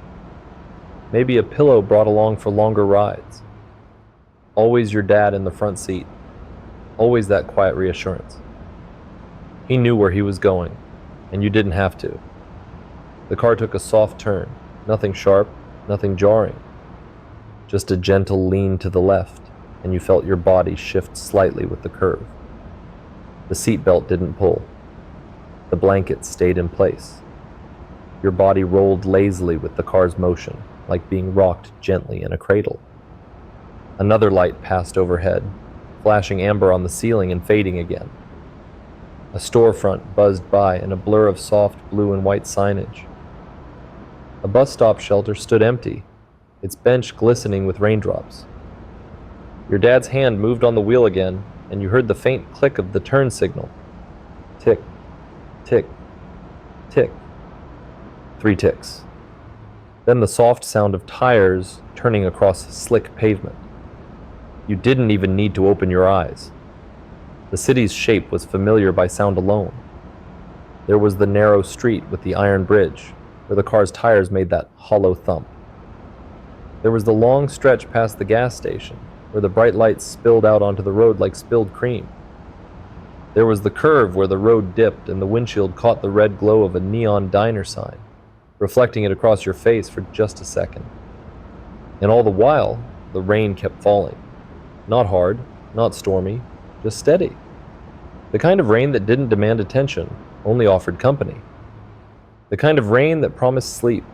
Maybe a pillow brought along for longer rides. Always your dad in the front seat. Always that quiet reassurance. He knew where he was going, and you didn't have to. The car took a soft turn, nothing sharp, nothing jarring. Just a gentle lean to the left, and you felt your body shift slightly with the curve. The seatbelt didn't pull. The blanket stayed in place. Your body rolled lazily with the car's motion, like being rocked gently in a cradle. Another light passed overhead, flashing amber on the ceiling and fading again. A storefront buzzed by in a blur of soft blue and white signage. A bus stop shelter stood empty, its bench glistening with raindrops. Your dad's hand moved on the wheel again, and you heard the faint click of the turn signal. Tick, tick, tick. 3 ticks. Then the soft sound of tires turning across slick pavement. You didn't even need to open your eyes. The city's shape was familiar by sound alone. There was the narrow street with the iron bridge, where the car's tires made that hollow thump. There was the long stretch past the gas station, where the bright lights spilled out onto the road like spilled cream. There was the curve where the road dipped and the windshield caught the red glow of a neon diner sign, reflecting it across your face for just a second. And all the while, the rain kept falling. Not hard, not stormy, just steady. The kind of rain that didn't demand attention, only offered company. The kind of rain that promised sleep,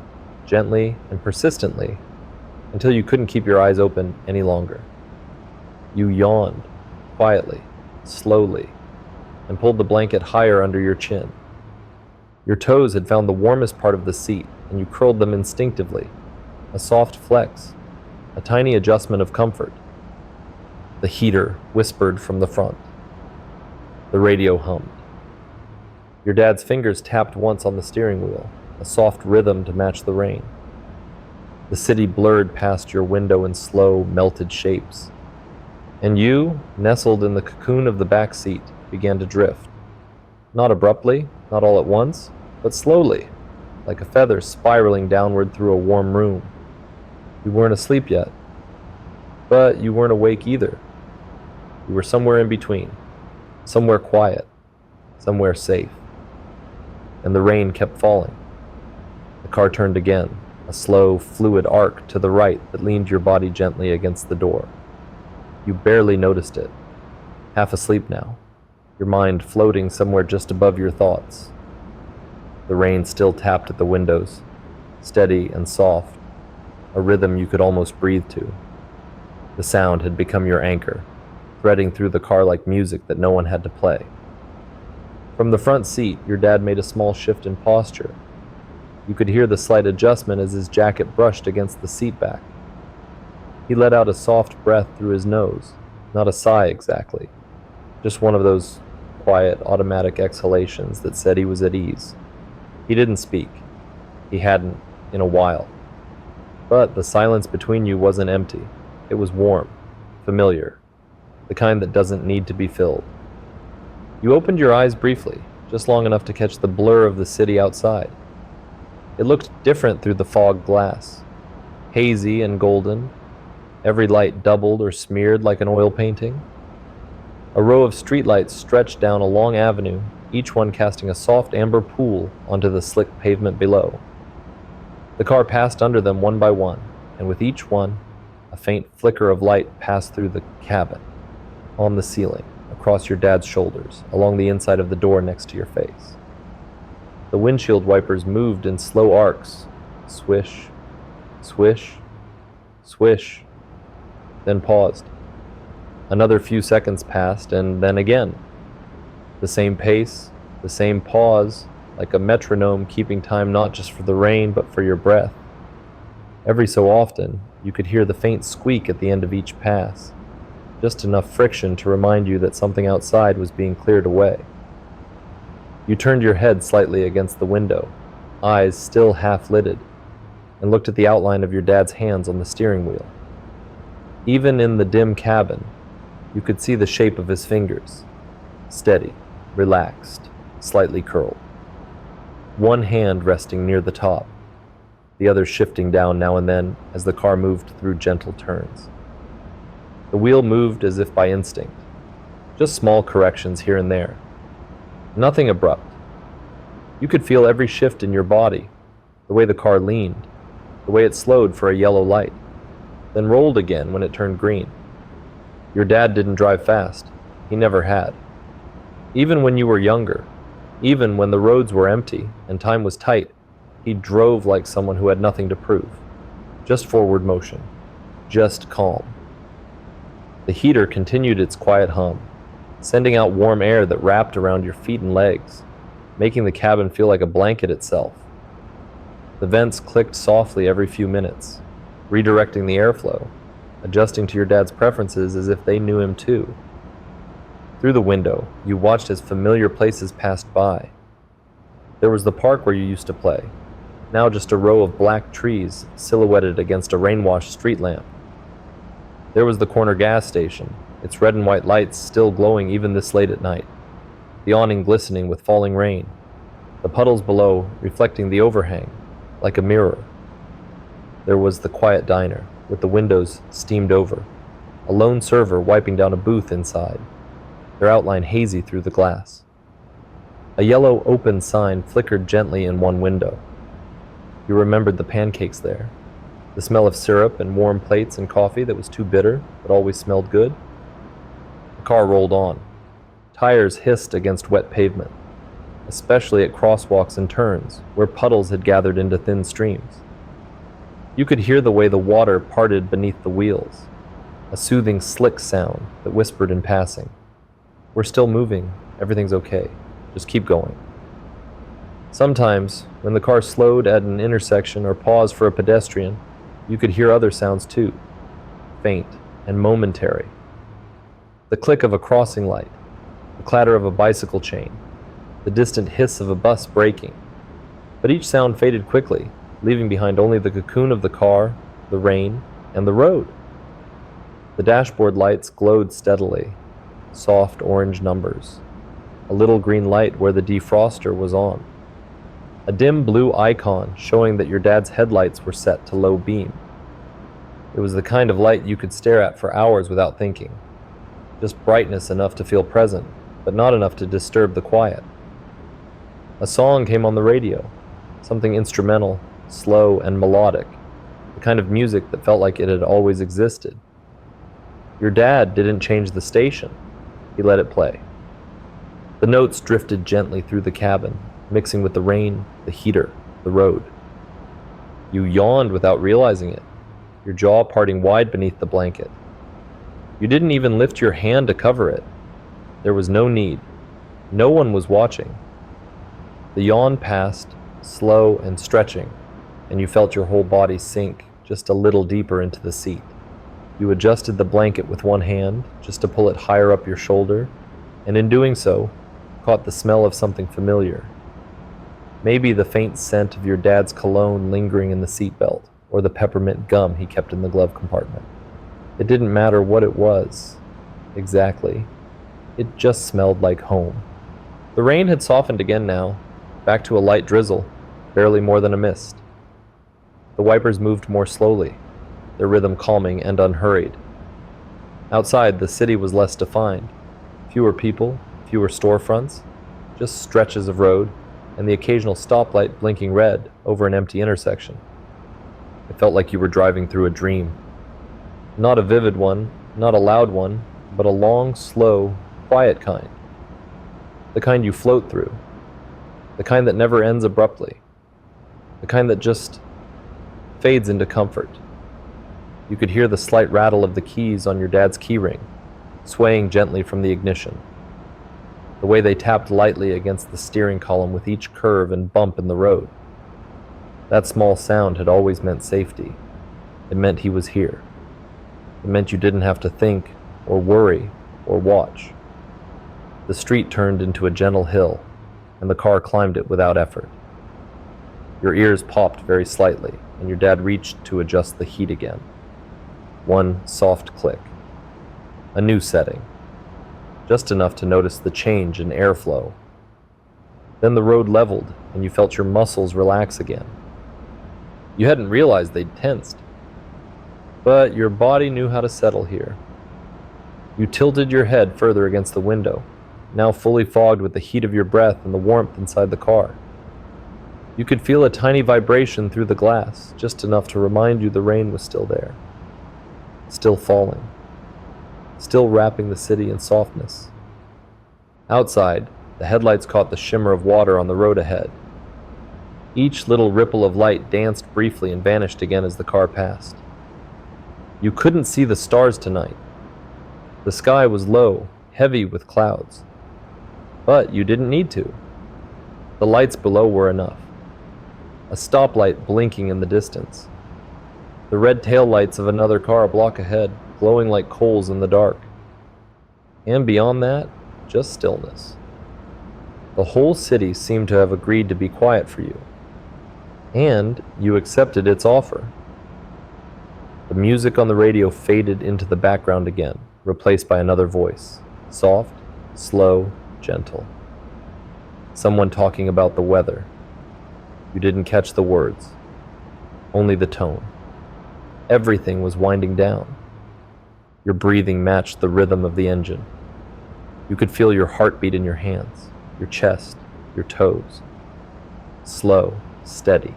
gently and persistently, until you couldn't keep your eyes open any longer. You yawned, quietly, slowly, and pulled the blanket higher under your chin. Your toes had found the warmest part of the seat, and you curled them instinctively. A soft flex, a tiny adjustment of comfort. The heater whispered from the front. The radio hummed. Your dad's fingers tapped once on the steering wheel, a soft rhythm to match the rain. The city blurred past your window in slow, melted shapes. And you, nestled in the cocoon of the back seat, began to drift. Not abruptly, not all at once, but slowly, like a feather spiraling downward through a warm room. You weren't asleep yet, but you weren't awake either. You were somewhere in between, somewhere quiet, somewhere safe. And the rain kept falling. The car turned again, a slow, fluid arc to the right that leaned your body gently against the door. You barely noticed it, half asleep now, your mind floating somewhere just above your thoughts. The rain still tapped at the windows, steady and soft, a rhythm you could almost breathe to. The sound had become your anchor, threading through the car like music that no one had to play. From the front seat, your dad made a small shift in posture. You could hear the slight adjustment as his jacket brushed against the seat back. He let out a soft breath through his nose, not a sigh exactly, just one of those quiet, automatic exhalations that said he was at ease. He didn't speak. He hadn't in a while. But the silence between you wasn't empty. It was warm, familiar, the kind that doesn't need to be filled. You opened your eyes briefly, just long enough to catch the blur of the city outside. It looked different through the fog glass, hazy and golden, every light doubled or smeared like an oil painting. A row of streetlights stretched down a long avenue, each one casting a soft amber pool onto the slick pavement below. The car passed under them one by one, and with each one, a faint flicker of light passed through the cabin, on the ceiling, across your dad's shoulders, along the inside of the door next to your face. The windshield wipers moved in slow arcs, swish, swish, swish, then paused. Another few seconds passed, and then again. The same pace, the same pause, like a metronome keeping time not just for the rain, but for your breath. Every so often, you could hear the faint squeak at the end of each pass, just enough friction to remind you that something outside was being cleared away. You turned your head slightly against the window, eyes still half-lidded, and looked at the outline of your dad's hands on the steering wheel. Even in the dim cabin, you could see the shape of his fingers, steady, relaxed, slightly curled. One hand resting near the top, the other shifting down now and then as the car moved through gentle turns. The wheel moved as if by instinct, just small corrections here and there. Nothing abrupt. You could feel every shift in your body, the way the car leaned, the way it slowed for a yellow light, then rolled again when it turned green. Your dad didn't drive fast. He never had. Even when you were younger, even when the roads were empty and time was tight, he drove like someone who had nothing to prove. Just forward motion. Just calm. The heater continued its quiet hum, sending out warm air that wrapped around your feet and legs, making the cabin feel like a blanket itself. The vents clicked softly every few minutes, redirecting the airflow, adjusting to your dad's preferences as if they knew him too. Through the window, you watched as familiar places passed by. There was the park where you used to play, now just a row of black trees silhouetted against a rain-washed street lamp. There was the corner gas station, its red and white lights still glowing even this late at night, the awning glistening with falling rain. the puddles below reflecting the overhang like a mirror. There was the quiet diner, with the windows steamed over, a lone server wiping down a booth inside, their outline hazy through the glass. A yellow open sign flickered gently in one window. You remembered the pancakes there, the smell of syrup and warm plates and coffee that was too bitter but always smelled good. The car rolled on. Tires hissed against wet pavement, especially at crosswalks and turns where puddles had gathered into thin streams. You could hear the way the water parted beneath the wheels, a soothing slick sound that whispered in passing, "We're still moving, everything's okay, just keep going." Sometimes, when the car slowed at an intersection or paused for a pedestrian, you could hear other sounds too, faint and momentary. The click of a crossing light, the clatter of a bicycle chain, the distant hiss of a bus braking. But each sound faded quickly, leaving behind only the cocoon of the car, the rain, and the road. The dashboard lights glowed steadily, soft orange numbers, a little green light where the defroster was on, a dim blue icon showing that your dad's headlights were set to low beam. It was the kind of light you could stare at for hours without thinking, just brightness enough to feel present, but not enough to disturb the quiet. A song came on the radio, something instrumental, slow and melodic, the kind of music that felt like it had always existed. Your dad didn't change the station. He let it play. The notes drifted gently through the cabin, mixing with the rain, the heater, the road. You yawned without realizing it, your jaw parting wide beneath the blanket. You didn't even lift your hand to cover it. There was no need. No one was watching. The yawn passed, slow and stretching, and you felt your whole body sink just a little deeper into the seat. You adjusted the blanket with one hand, just to pull it higher up your shoulder, and in doing so, caught the smell of something familiar. Maybe the faint scent of your dad's cologne lingering in the seatbelt, or the peppermint gum he kept in the glove compartment. It didn't matter what it was, exactly. It just smelled like home. The rain had softened again now, back to a light drizzle, barely more than a mist. The wipers moved more slowly, their rhythm calming and unhurried. Outside, the city was less defined. Fewer people, fewer storefronts, just stretches of road, and the occasional stoplight blinking red over an empty intersection. It felt like you were driving through a dream. Not a vivid one, not a loud one, but a long, slow, quiet kind. The kind you float through. The kind that never ends abruptly. The kind that just fades into comfort. You could hear the slight rattle of the keys on your dad's keyring, swaying gently from the ignition. The way they tapped lightly against the steering column with each curve and bump in the road. That small sound had always meant safety. It meant he was here. It meant you didn't have to think, or worry, or watch. The street turned into a gentle hill, and the car climbed it without effort. Your ears popped very slightly, and your dad reached to adjust the heat again. One soft click. A new setting. Just enough to notice the change in airflow. Then the road leveled, and you felt your muscles relax again. You hadn't realized they'd tensed. But your body knew how to settle here. You tilted your head further against the window, now fully fogged with the heat of your breath and the warmth inside the car. You could feel a tiny vibration through the glass, just enough to remind you the rain was still there. Still falling. Still wrapping the city in softness. Outside, the headlights caught the shimmer of water on the road ahead. Each little ripple of light danced briefly and vanished again as the car passed. You couldn't see the stars tonight. The sky was low, heavy with clouds. But you didn't need to. The lights below were enough. A stoplight blinking in the distance. The red taillights of another car a block ahead, glowing like coals in the dark. And beyond that, just stillness. The whole city seemed to have agreed to be quiet for you. And you accepted its offer. The music on the radio faded into the background again, replaced by another voice. Soft, slow, gentle. Someone talking about the weather. You didn't catch the words, only the tone. Everything was winding down. Your breathing matched the rhythm of the engine. You could feel your heartbeat in your hands, your chest, your toes. Slow, steady,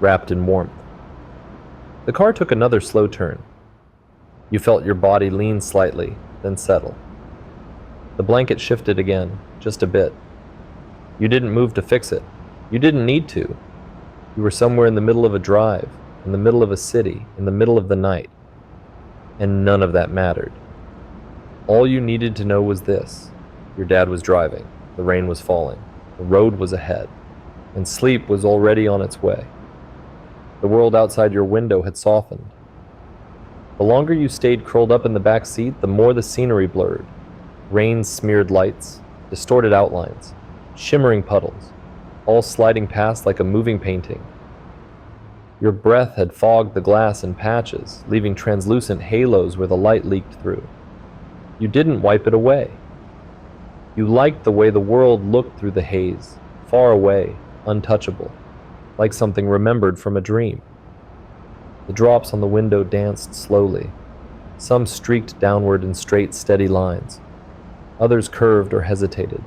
wrapped in warmth. The car took another slow turn. You felt your body lean slightly, then settle. The blanket shifted again, just a bit. You didn't move to fix it. You didn't need to. You were somewhere in the middle of a drive, in the middle of a city, in the middle of the night. And none of that mattered. All you needed to know was this. Your dad was driving. The rain was falling. The road was ahead. And sleep was already on its way. The world outside your window had softened. The longer you stayed curled up in the back seat, the more the scenery blurred. Rain-smeared lights, distorted outlines, shimmering puddles, all sliding past like a moving painting. Your breath had fogged the glass in patches, leaving translucent halos where the light leaked through. You didn't wipe it away. You liked the way the world looked through the haze, far away, untouchable, like something remembered from a dream. The drops on the window danced slowly. Some streaked downward in straight, steady lines. Others curved or hesitated,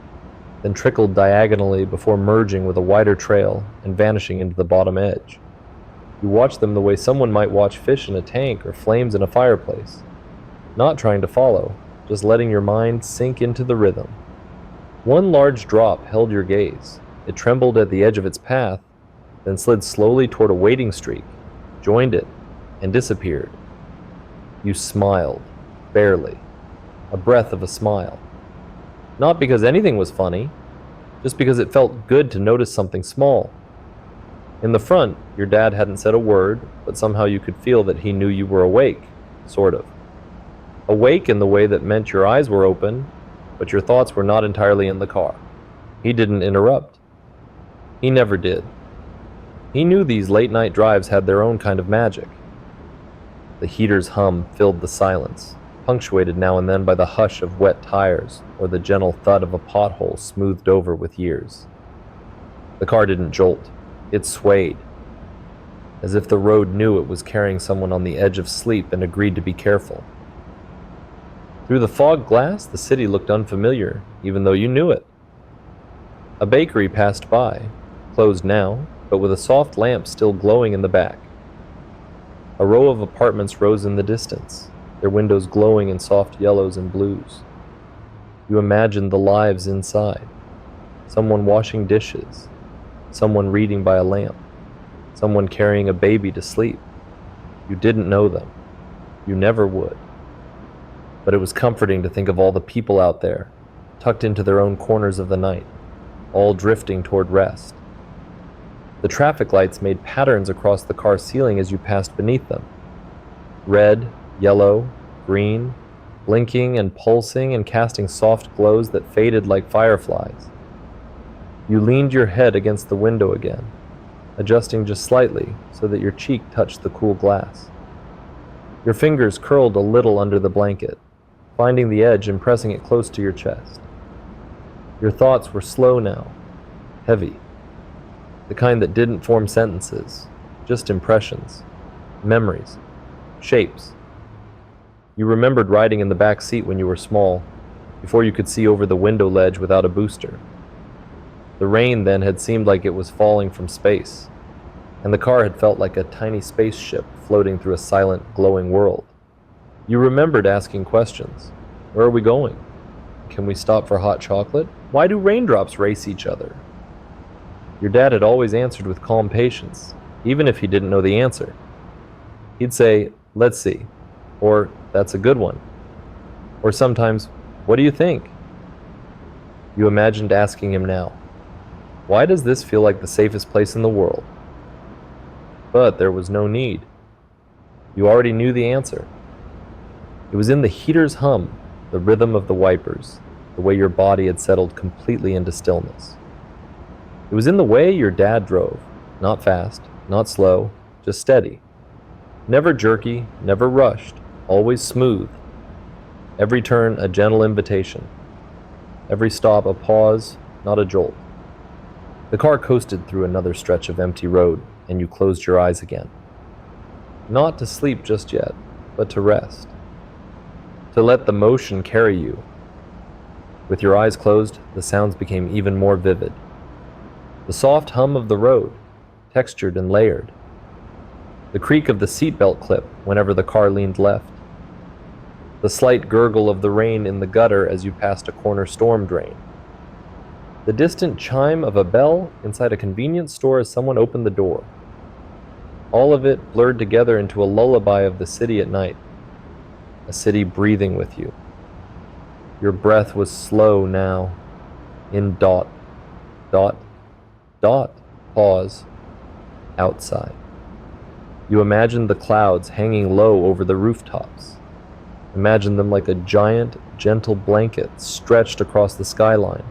then trickled diagonally before merging with a wider trail and vanishing into the bottom edge. You watched them the way someone might watch fish in a tank or flames in a fireplace, not trying to follow, just letting your mind sink into the rhythm. One large drop held your gaze. It trembled at the edge of its path, then slid slowly toward a waiting streak, joined it, and disappeared. You smiled, barely, a breath of a smile. Not because anything was funny, just because it felt good to notice something small. In the front, your dad hadn't said a word, but somehow you could feel that he knew you were awake, sort of. Awake in the way that meant your eyes were open, but your thoughts were not entirely in the car. He didn't interrupt. He never did. He knew these late-night drives had their own kind of magic. The heater's hum filled the silence, punctuated now and then by the hush of wet tires or the gentle thud of a pothole smoothed over with years. The car didn't jolt. It swayed, as if the road knew it was carrying someone on the edge of sleep and agreed to be careful. Through the fog glass, the city looked unfamiliar, even though you knew it. A bakery passed by, closed now, but with a soft lamp still glowing in the back. A row of apartments rose in the distance, their windows glowing in soft yellows and blues. You imagined the lives inside. Someone washing dishes, someone reading by a lamp, someone carrying a baby to sleep. You didn't know them. You never would. But it was comforting to think of all the people out there, tucked into their own corners of the night, all drifting toward rest. The traffic lights made patterns across the car ceiling as you passed beneath them. Red, yellow, green, blinking and pulsing and casting soft glows that faded like fireflies. You leaned your head against the window again, adjusting just slightly so that your cheek touched the cool glass. Your fingers curled a little under the blanket, finding the edge and pressing it close to your chest. Your thoughts were slow now, heavy, the kind that didn't form sentences, just impressions, memories, shapes. You remembered riding in the back seat when you were small, before you could see over the window ledge without a booster. The rain then had seemed like it was falling from space, and the car had felt like a tiny spaceship floating through a silent, glowing world. You remembered asking questions. Where are we going? Can we stop for hot chocolate? Why do raindrops race each other? Your dad had always answered with calm patience, even if he didn't know the answer. He'd say, "Let's see," or "That's a good one," or sometimes, "What do you think?" You imagined asking him now, "Why does this feel like the safest place in the world?" But there was no need. You already knew the answer. It was in the heater's hum, the rhythm of the wipers, the way your body had settled completely into stillness. It was in the way your dad drove, not fast, not slow, just steady. Never jerky, never rushed, always smooth. Every turn a gentle invitation. Every stop a pause, not a jolt. The car coasted through another stretch of empty road, and you closed your eyes again. Not to sleep just yet, but to rest. To let the motion carry you. With your eyes closed, the sounds became even more vivid. The soft hum of the road, textured and layered. The creak of the seatbelt clip whenever the car leaned left. The slight gurgle of the rain in the gutter as you passed a corner storm drain. The distant chime of a bell inside a convenience store as someone opened the door. All of it blurred together into a lullaby of the city at night. A city breathing with you. Your breath was slow now. In dot, dot, dot, pause, outside. You imagined the clouds hanging low over the rooftops. Imagine them like a giant, gentle blanket stretched across the skyline,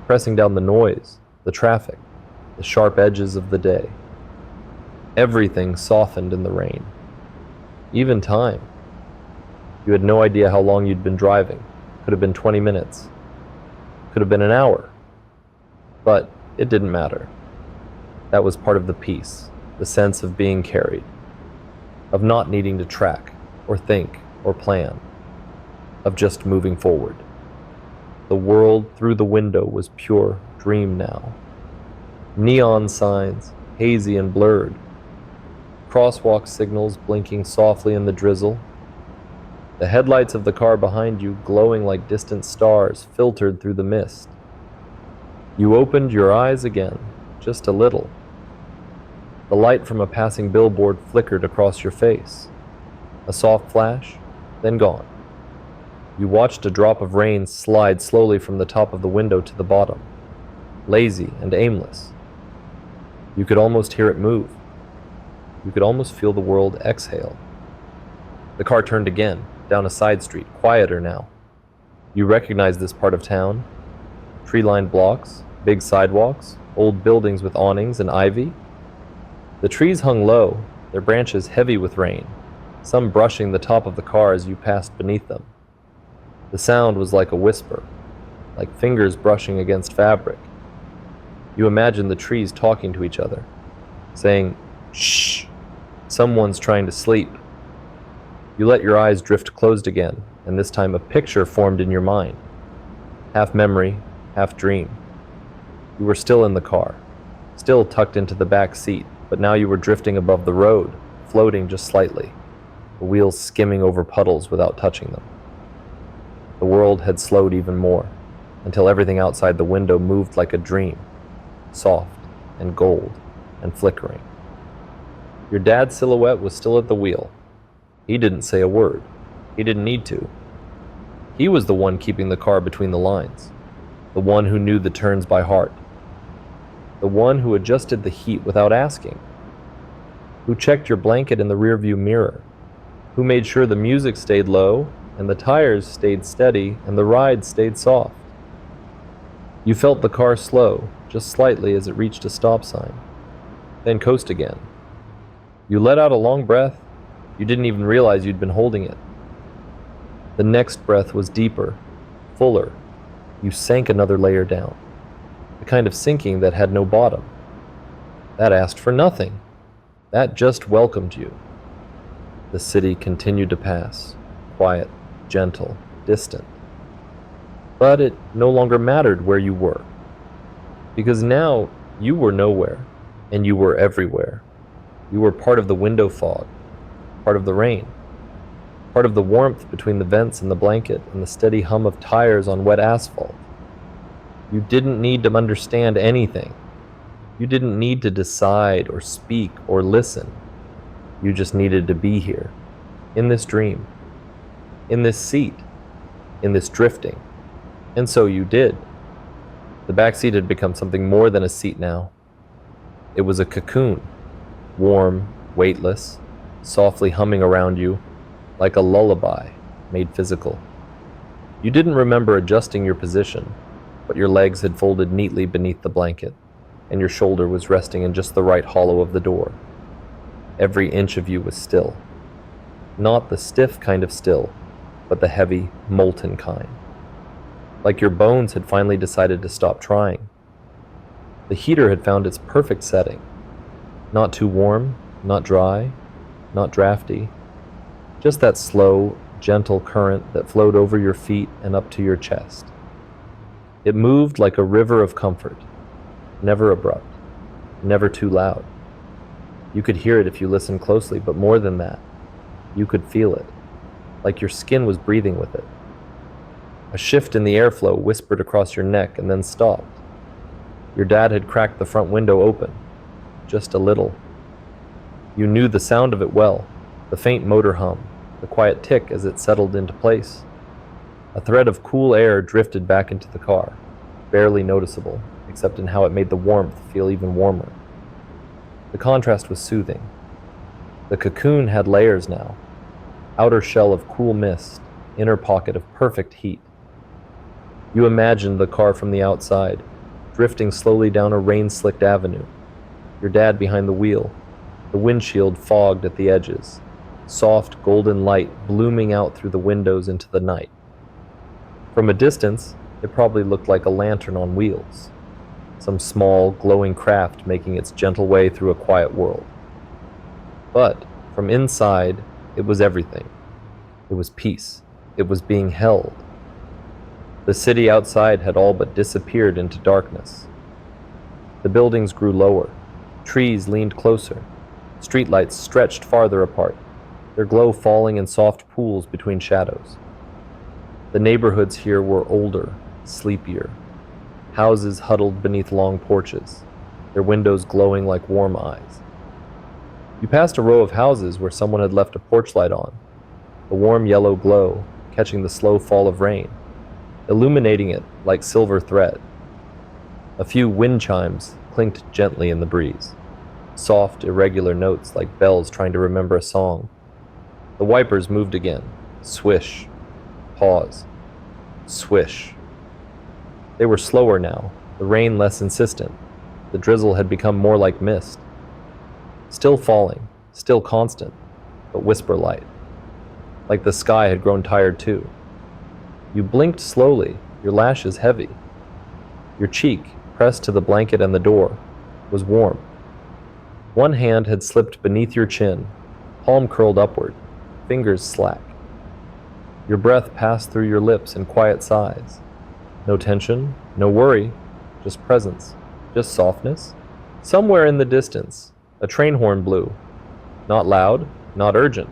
pressing down the noise, the traffic, the sharp edges of the day. Everything softened in the rain. Even time. You had no idea how long you'd been driving. Could have been 20 minutes. Could have been an hour. But it didn't matter. That was part of the peace, the sense of being carried, of not needing to track, or think, or plan, of just moving forward. The world through the window was pure dream now. Neon signs, hazy and blurred. Crosswalk signals blinking softly in the drizzle. The headlights of the car behind you glowing like distant stars filtered through the mist. You opened your eyes again, just a little. The light from a passing billboard flickered across your face. A soft flash, then gone. You watched a drop of rain slide slowly from the top of the window to the bottom, lazy and aimless. You could almost hear it move. You could almost feel the world exhale. The car turned again, down a side street, quieter now. You recognized this part of town. Tree-lined blocks, big sidewalks, old buildings with awnings and ivy. The trees hung low, their branches heavy with rain, some brushing the top of the car as you passed beneath them. The sound was like a whisper, like fingers brushing against fabric. You imagined the trees talking to each other, saying, "Shh, someone's trying to sleep." You let your eyes drift closed again, and this time a picture formed in your mind. Half memory, half dream. You were still in the car, still tucked into the back seat, but now you were drifting above the road, floating just slightly, the wheels skimming over puddles without touching them. The world had slowed even more, until everything outside the window moved like a dream, soft and gold and flickering. Your dad's silhouette was still at the wheel. He didn't say a word. He didn't need to. He was the one keeping the car between the lines, the one who knew the turns by heart, the one who adjusted the heat without asking, who checked your blanket in the rearview mirror, who made sure the music stayed low and the tires stayed steady and the ride stayed soft. You felt the car slow, just slightly as it reached a stop sign, then coast again. You let out a long breath. You didn't even realize you'd been holding it. The next breath was deeper, fuller. You sank another layer down, the kind of sinking that had no bottom. That asked for nothing. That just welcomed you. The city continued to pass, quiet, gentle, distant. But it no longer mattered where you were, because now you were nowhere, and you were everywhere. You were part of the window fog, part of the rain, part of the warmth between the vents and the blanket and the steady hum of tires on wet asphalt. You didn't need to understand anything. You didn't need to decide or speak or listen. You just needed to be here, in this dream, in this seat, in this drifting. And so you did. The backseat had become something more than a seat now. It was a cocoon, warm, weightless, softly humming around you, like a lullaby made physical. You didn't remember adjusting your position, but your legs had folded neatly beneath the blanket, and your shoulder was resting in just the right hollow of the door. Every inch of you was still. Not the stiff kind of still, but the heavy, molten kind. Like your bones had finally decided to stop trying. The heater had found its perfect setting. Not too warm, not dry, not drafty. Just that slow, gentle current that flowed over your feet and up to your chest. It moved like a river of comfort, never abrupt, never too loud. You could hear it if you listened closely, but more than that, you could feel it, like your skin was breathing with it. A shift in the airflow whispered across your neck and then stopped. Your dad had cracked the front window open, just a little. You knew the sound of it well, the faint motor hum, the quiet tick as it settled into place. A thread of cool air drifted back into the car, barely noticeable, except in how it made the warmth feel even warmer. The contrast was soothing. The cocoon had layers now. Outer shell of cool mist, inner pocket of perfect heat. You imagined the car from the outside, drifting slowly down a rain-slicked avenue. Your dad behind the wheel, the windshield fogged at the edges, soft golden light blooming out through the windows into the night. From a distance, it probably looked like a lantern on wheels, some small, glowing craft making its gentle way through a quiet world. But from inside, it was everything. It was peace. It was being held. The city outside had all but disappeared into darkness. The buildings grew lower. Trees leaned closer. Streetlights stretched farther apart, their glow falling in soft pools between shadows. The neighborhoods here were older, sleepier. Houses huddled beneath long porches, their windows glowing like warm eyes. You passed a row of houses where someone had left a porch light on, the warm yellow glow catching the slow fall of rain, illuminating it like silver thread. A few wind chimes clinked gently in the breeze, soft, irregular notes like bells trying to remember a song. The wipers moved again, swish, pause, swish. They were slower now, the rain less insistent. The drizzle had become more like mist. Still falling, still constant, but whisper light. Like the sky had grown tired too. You blinked slowly, your lashes heavy. Your cheek, pressed to the blanket and the door, was warm. One hand had slipped beneath your chin, palm curled upward, fingers slack. Your breath passed through your lips in quiet sighs. No tension, no worry, just presence, just softness. Somewhere in the distance, a train horn blew. Not loud, not urgent.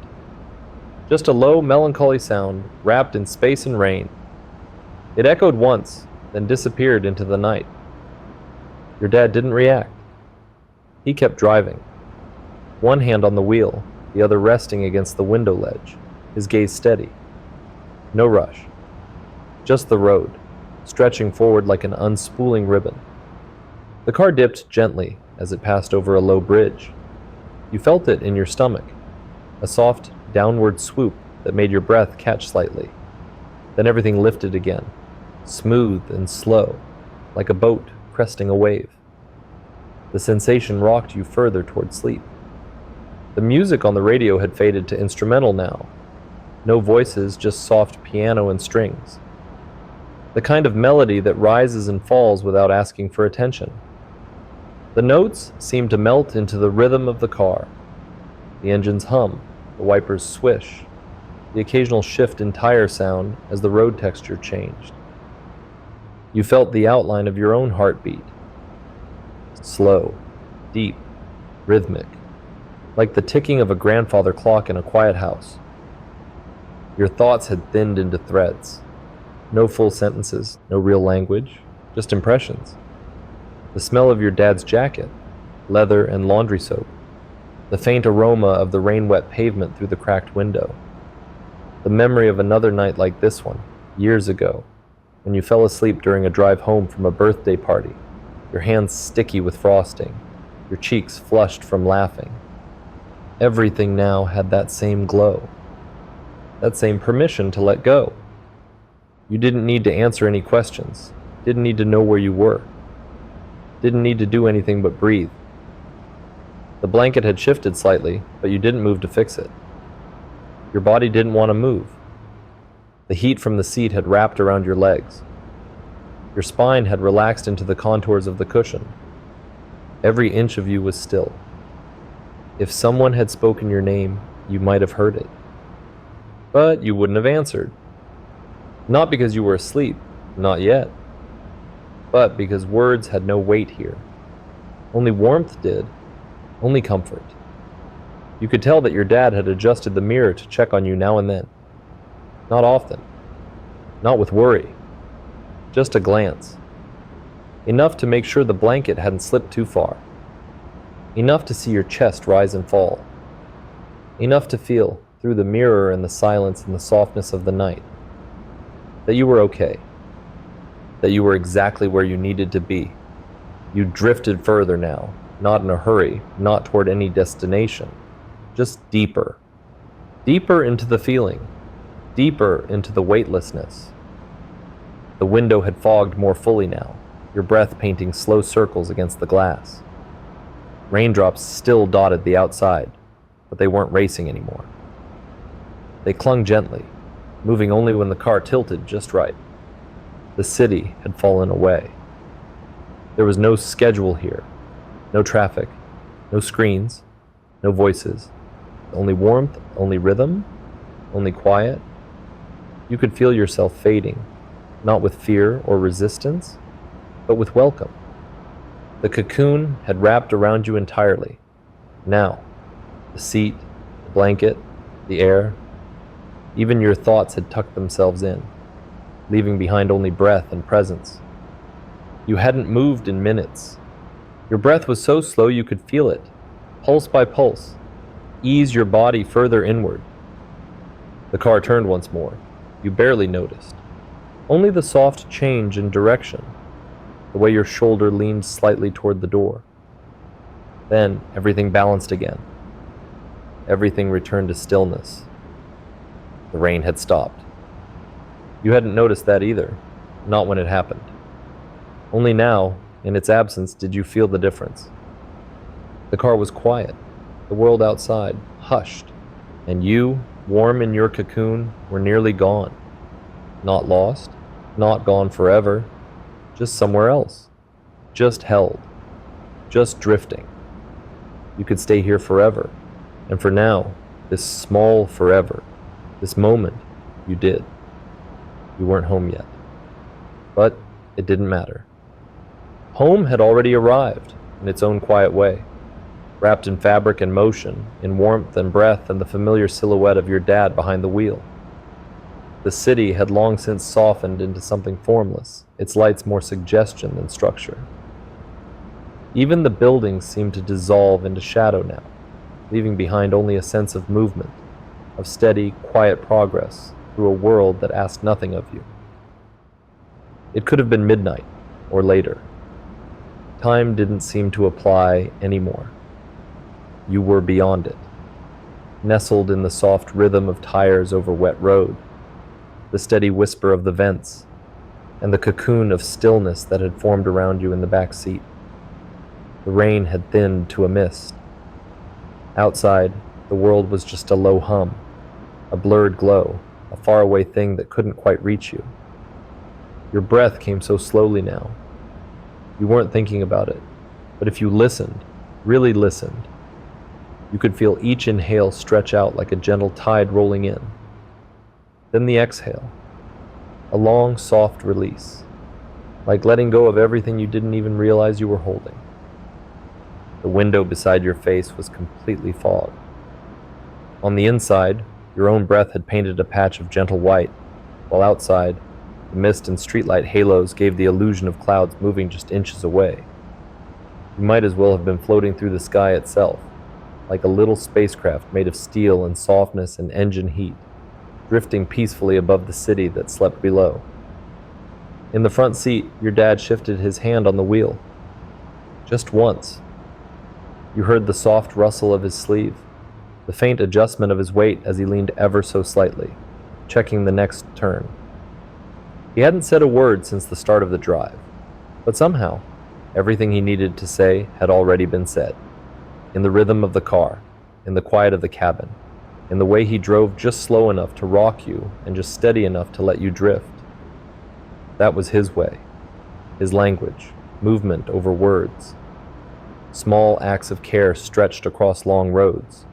Just a low, melancholy sound, wrapped in space and rain. It echoed once, then disappeared into the night. Your dad didn't react. He kept driving. One hand on the wheel, the other resting against the window ledge, his gaze steady. No rush. Just the road, stretching forward like an unspooling ribbon. The car dipped gently as it passed over a low bridge. You felt it in your stomach, a soft, downward swoop that made your breath catch slightly. Then everything lifted again, smooth and slow, like a boat cresting a wave. The sensation rocked you further toward sleep. The music on the radio had faded to instrumental now. No voices, just soft piano and strings. The kind of melody that rises and falls without asking for attention. The notes seemed to melt into the rhythm of the car. The engine's hum, the wipers swish, the occasional shift in tire sound as the road texture changed. You felt the outline of your own heartbeat. Slow, deep, rhythmic, like the ticking of a grandfather clock in a quiet house. Your thoughts had thinned into threads. No full sentences, no real language, just impressions. The smell of your dad's jacket, leather and laundry soap. The faint aroma of the rain-wet pavement through the cracked window. The memory of another night like this one, years ago, when you fell asleep during a drive home from a birthday party, your hands sticky with frosting, your cheeks flushed from laughing. Everything now had that same glow, that same permission to let go. You didn't need to answer any questions, didn't need to know where you were, didn't need to do anything but breathe. The blanket had shifted slightly, but you didn't move to fix it. Your body didn't want to move. The heat from the seat had wrapped around your legs. Your spine had relaxed into the contours of the cushion. Every inch of you was still. If someone had spoken your name, you might have heard it. But you wouldn't have answered. Not because you were asleep, not yet, but because words had no weight here. Only warmth did, only comfort. You could tell that your dad had adjusted the mirror to check on you now and then. Not often, not with worry, just a glance. Enough to make sure the blanket hadn't slipped too far. Enough to see your chest rise and fall. Enough to feel, through the mirror and the silence and the softness of the night, that you were okay. That you were exactly where you needed to be. You drifted further now, not in a hurry, not toward any destination, just deeper. Deeper into the feeling, deeper into the weightlessness. The window had fogged more fully now, your breath painting slow circles against the glass. Raindrops still dotted the outside, but they weren't racing anymore. They clung gently, moving only when the car tilted just right. The city had fallen away. There was no schedule here, no traffic, no screens, no voices, only warmth, only rhythm, only quiet. You could feel yourself fading, not with fear or resistance, but with welcome. The cocoon had wrapped around you entirely. Now, the seat, the blanket, the air, even your thoughts had tucked themselves in, leaving behind only breath and presence. You hadn't moved in minutes. Your breath was so slow you could feel it, pulse by pulse, ease your body further inward. The car turned once more. You barely noticed. Only the soft change in direction, the way your shoulder leaned slightly toward the door. Then everything balanced again. Everything returned to stillness. The rain had stopped. You hadn't noticed that either, not when it happened. Only now, in its absence, did you feel the difference. The car was quiet, the world outside hushed, and you, warm in your cocoon, were nearly gone. Not lost, not gone forever, just somewhere else, just held, just drifting. You could stay here forever, and for now, this small forever, this moment, you did. You weren't home yet. But it didn't matter. Home had already arrived, in its own quiet way, wrapped in fabric and motion, in warmth and breath and the familiar silhouette of your dad behind the wheel. The city had long since softened into something formless, its lights more suggestion than structure. Even the buildings seemed to dissolve into shadow now, leaving behind only a sense of movement, of steady, quiet progress through a world that asked nothing of you. It could have been midnight, or later. Time didn't seem to apply anymore. You were beyond it, nestled in the soft rhythm of tires over wet road, the steady whisper of the vents, and the cocoon of stillness that had formed around you in the back seat. The rain had thinned to a mist. Outside, the world was just a low hum, a blurred glow, a faraway thing that couldn't quite reach you. Your breath came so slowly now. You weren't thinking about it, but if you listened, really listened, you could feel each inhale stretch out like a gentle tide rolling in. Then the exhale, a long, soft release, like letting go of everything you didn't even realize you were holding. The window beside your face was completely fogged. On the inside, your own breath had painted a patch of gentle white, while outside, the mist and streetlight halos gave the illusion of clouds moving just inches away. You might as well have been floating through the sky itself, like a little spacecraft made of steel and softness and engine heat, drifting peacefully above the city that slept below. In the front seat, your dad shifted his hand on the wheel. Just once. You heard the soft rustle of his sleeve, the faint adjustment of his weight as he leaned ever so slightly, checking the next turn. He hadn't said a word since the start of the drive, but somehow, everything he needed to say had already been said. In the rhythm of the car, in the quiet of the cabin, in the way he drove just slow enough to rock you and just steady enough to let you drift. That was his way, his language, movement over words. Small acts of care stretched across long roads.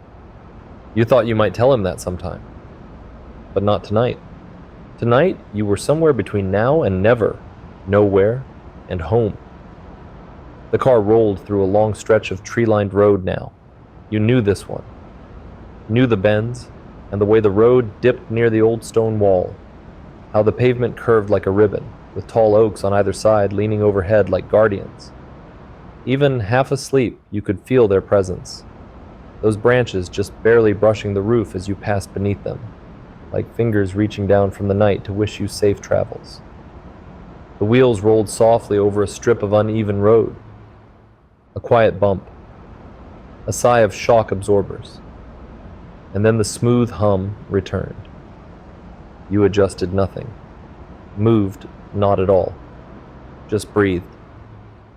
You thought you might tell him that sometime. But not tonight. Tonight, you were somewhere between now and never, nowhere, and home. The car rolled through a long stretch of tree-lined road now. You knew this one. Knew the bends, and the way the road dipped near the old stone wall. How the pavement curved like a ribbon, with tall oaks on either side leaning overhead like guardians. Even half asleep, you could feel their presence. Those branches just barely brushing the roof as you passed beneath them, like fingers reaching down from the night to wish you safe travels. The wheels rolled softly over a strip of uneven road. A quiet bump. A sigh of shock absorbers. And then the smooth hum returned. You adjusted nothing. Moved not at all. Just breathed.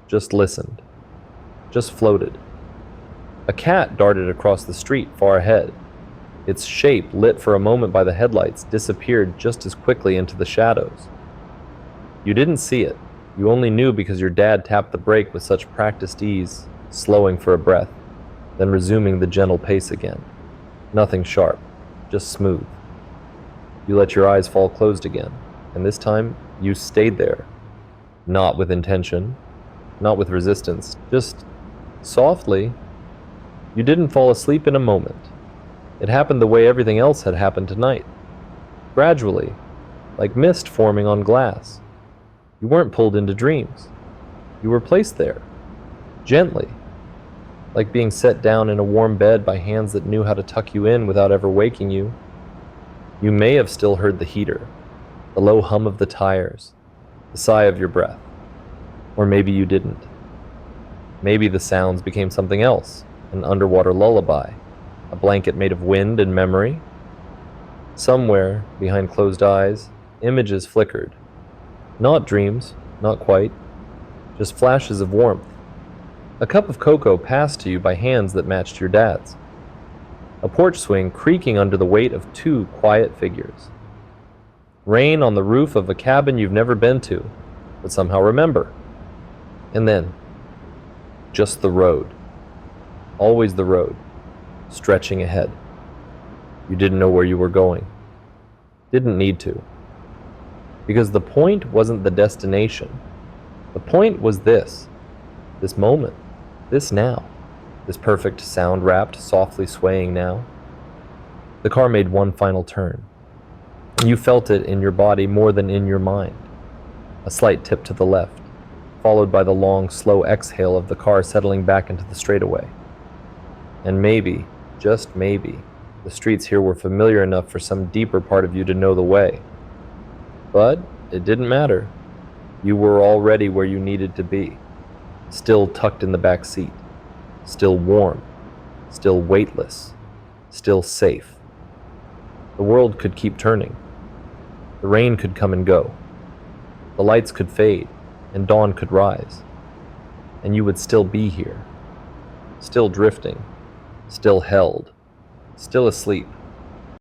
Just listened. Just floated. A cat darted across the street far ahead. Its shape, lit for a moment by the headlights, disappeared just as quickly into the shadows. You didn't see it. You only knew because your dad tapped the brake with such practiced ease, slowing for a breath, then resuming the gentle pace again. Nothing sharp, just smooth. You let your eyes fall closed again, and this time you stayed there. Not with intention, not with resistance, just softly. You didn't fall asleep in a moment. It happened the way everything else had happened tonight. Gradually, like mist forming on glass. You weren't pulled into dreams. You were placed there, gently, like being set down in a warm bed by hands that knew how to tuck you in without ever waking you. You may have still heard the heater, the low hum of the tires, the sigh of your breath. Or maybe you didn't. Maybe the sounds became something else, an underwater lullaby, a blanket made of wind and memory. Somewhere, behind closed eyes, images flickered. Not dreams, not quite, just flashes of warmth. A cup of cocoa passed to you by hands that matched your dad's. A porch swing creaking under the weight of two quiet figures. Rain on the roof of a cabin you've never been to, but somehow remember. And then, just the road. Always the road, stretching ahead. You didn't know where you were going. Didn't need to. Because the point wasn't the destination. The point was this moment, this now, this perfect sound-wrapped, softly swaying now. The car made one final turn. You felt it in your body more than in your mind. A slight tip to the left, followed by the long, slow exhale of the car settling back into the straightaway. And maybe, just maybe, the streets here were familiar enough for some deeper part of you to know the way. But it didn't matter. You were already where you needed to be, still tucked in the back seat, still warm, still weightless, still safe. The world could keep turning. The rain could come and go. The lights could fade, and dawn could rise. And you would still be here, still drifting, still held, still asleep.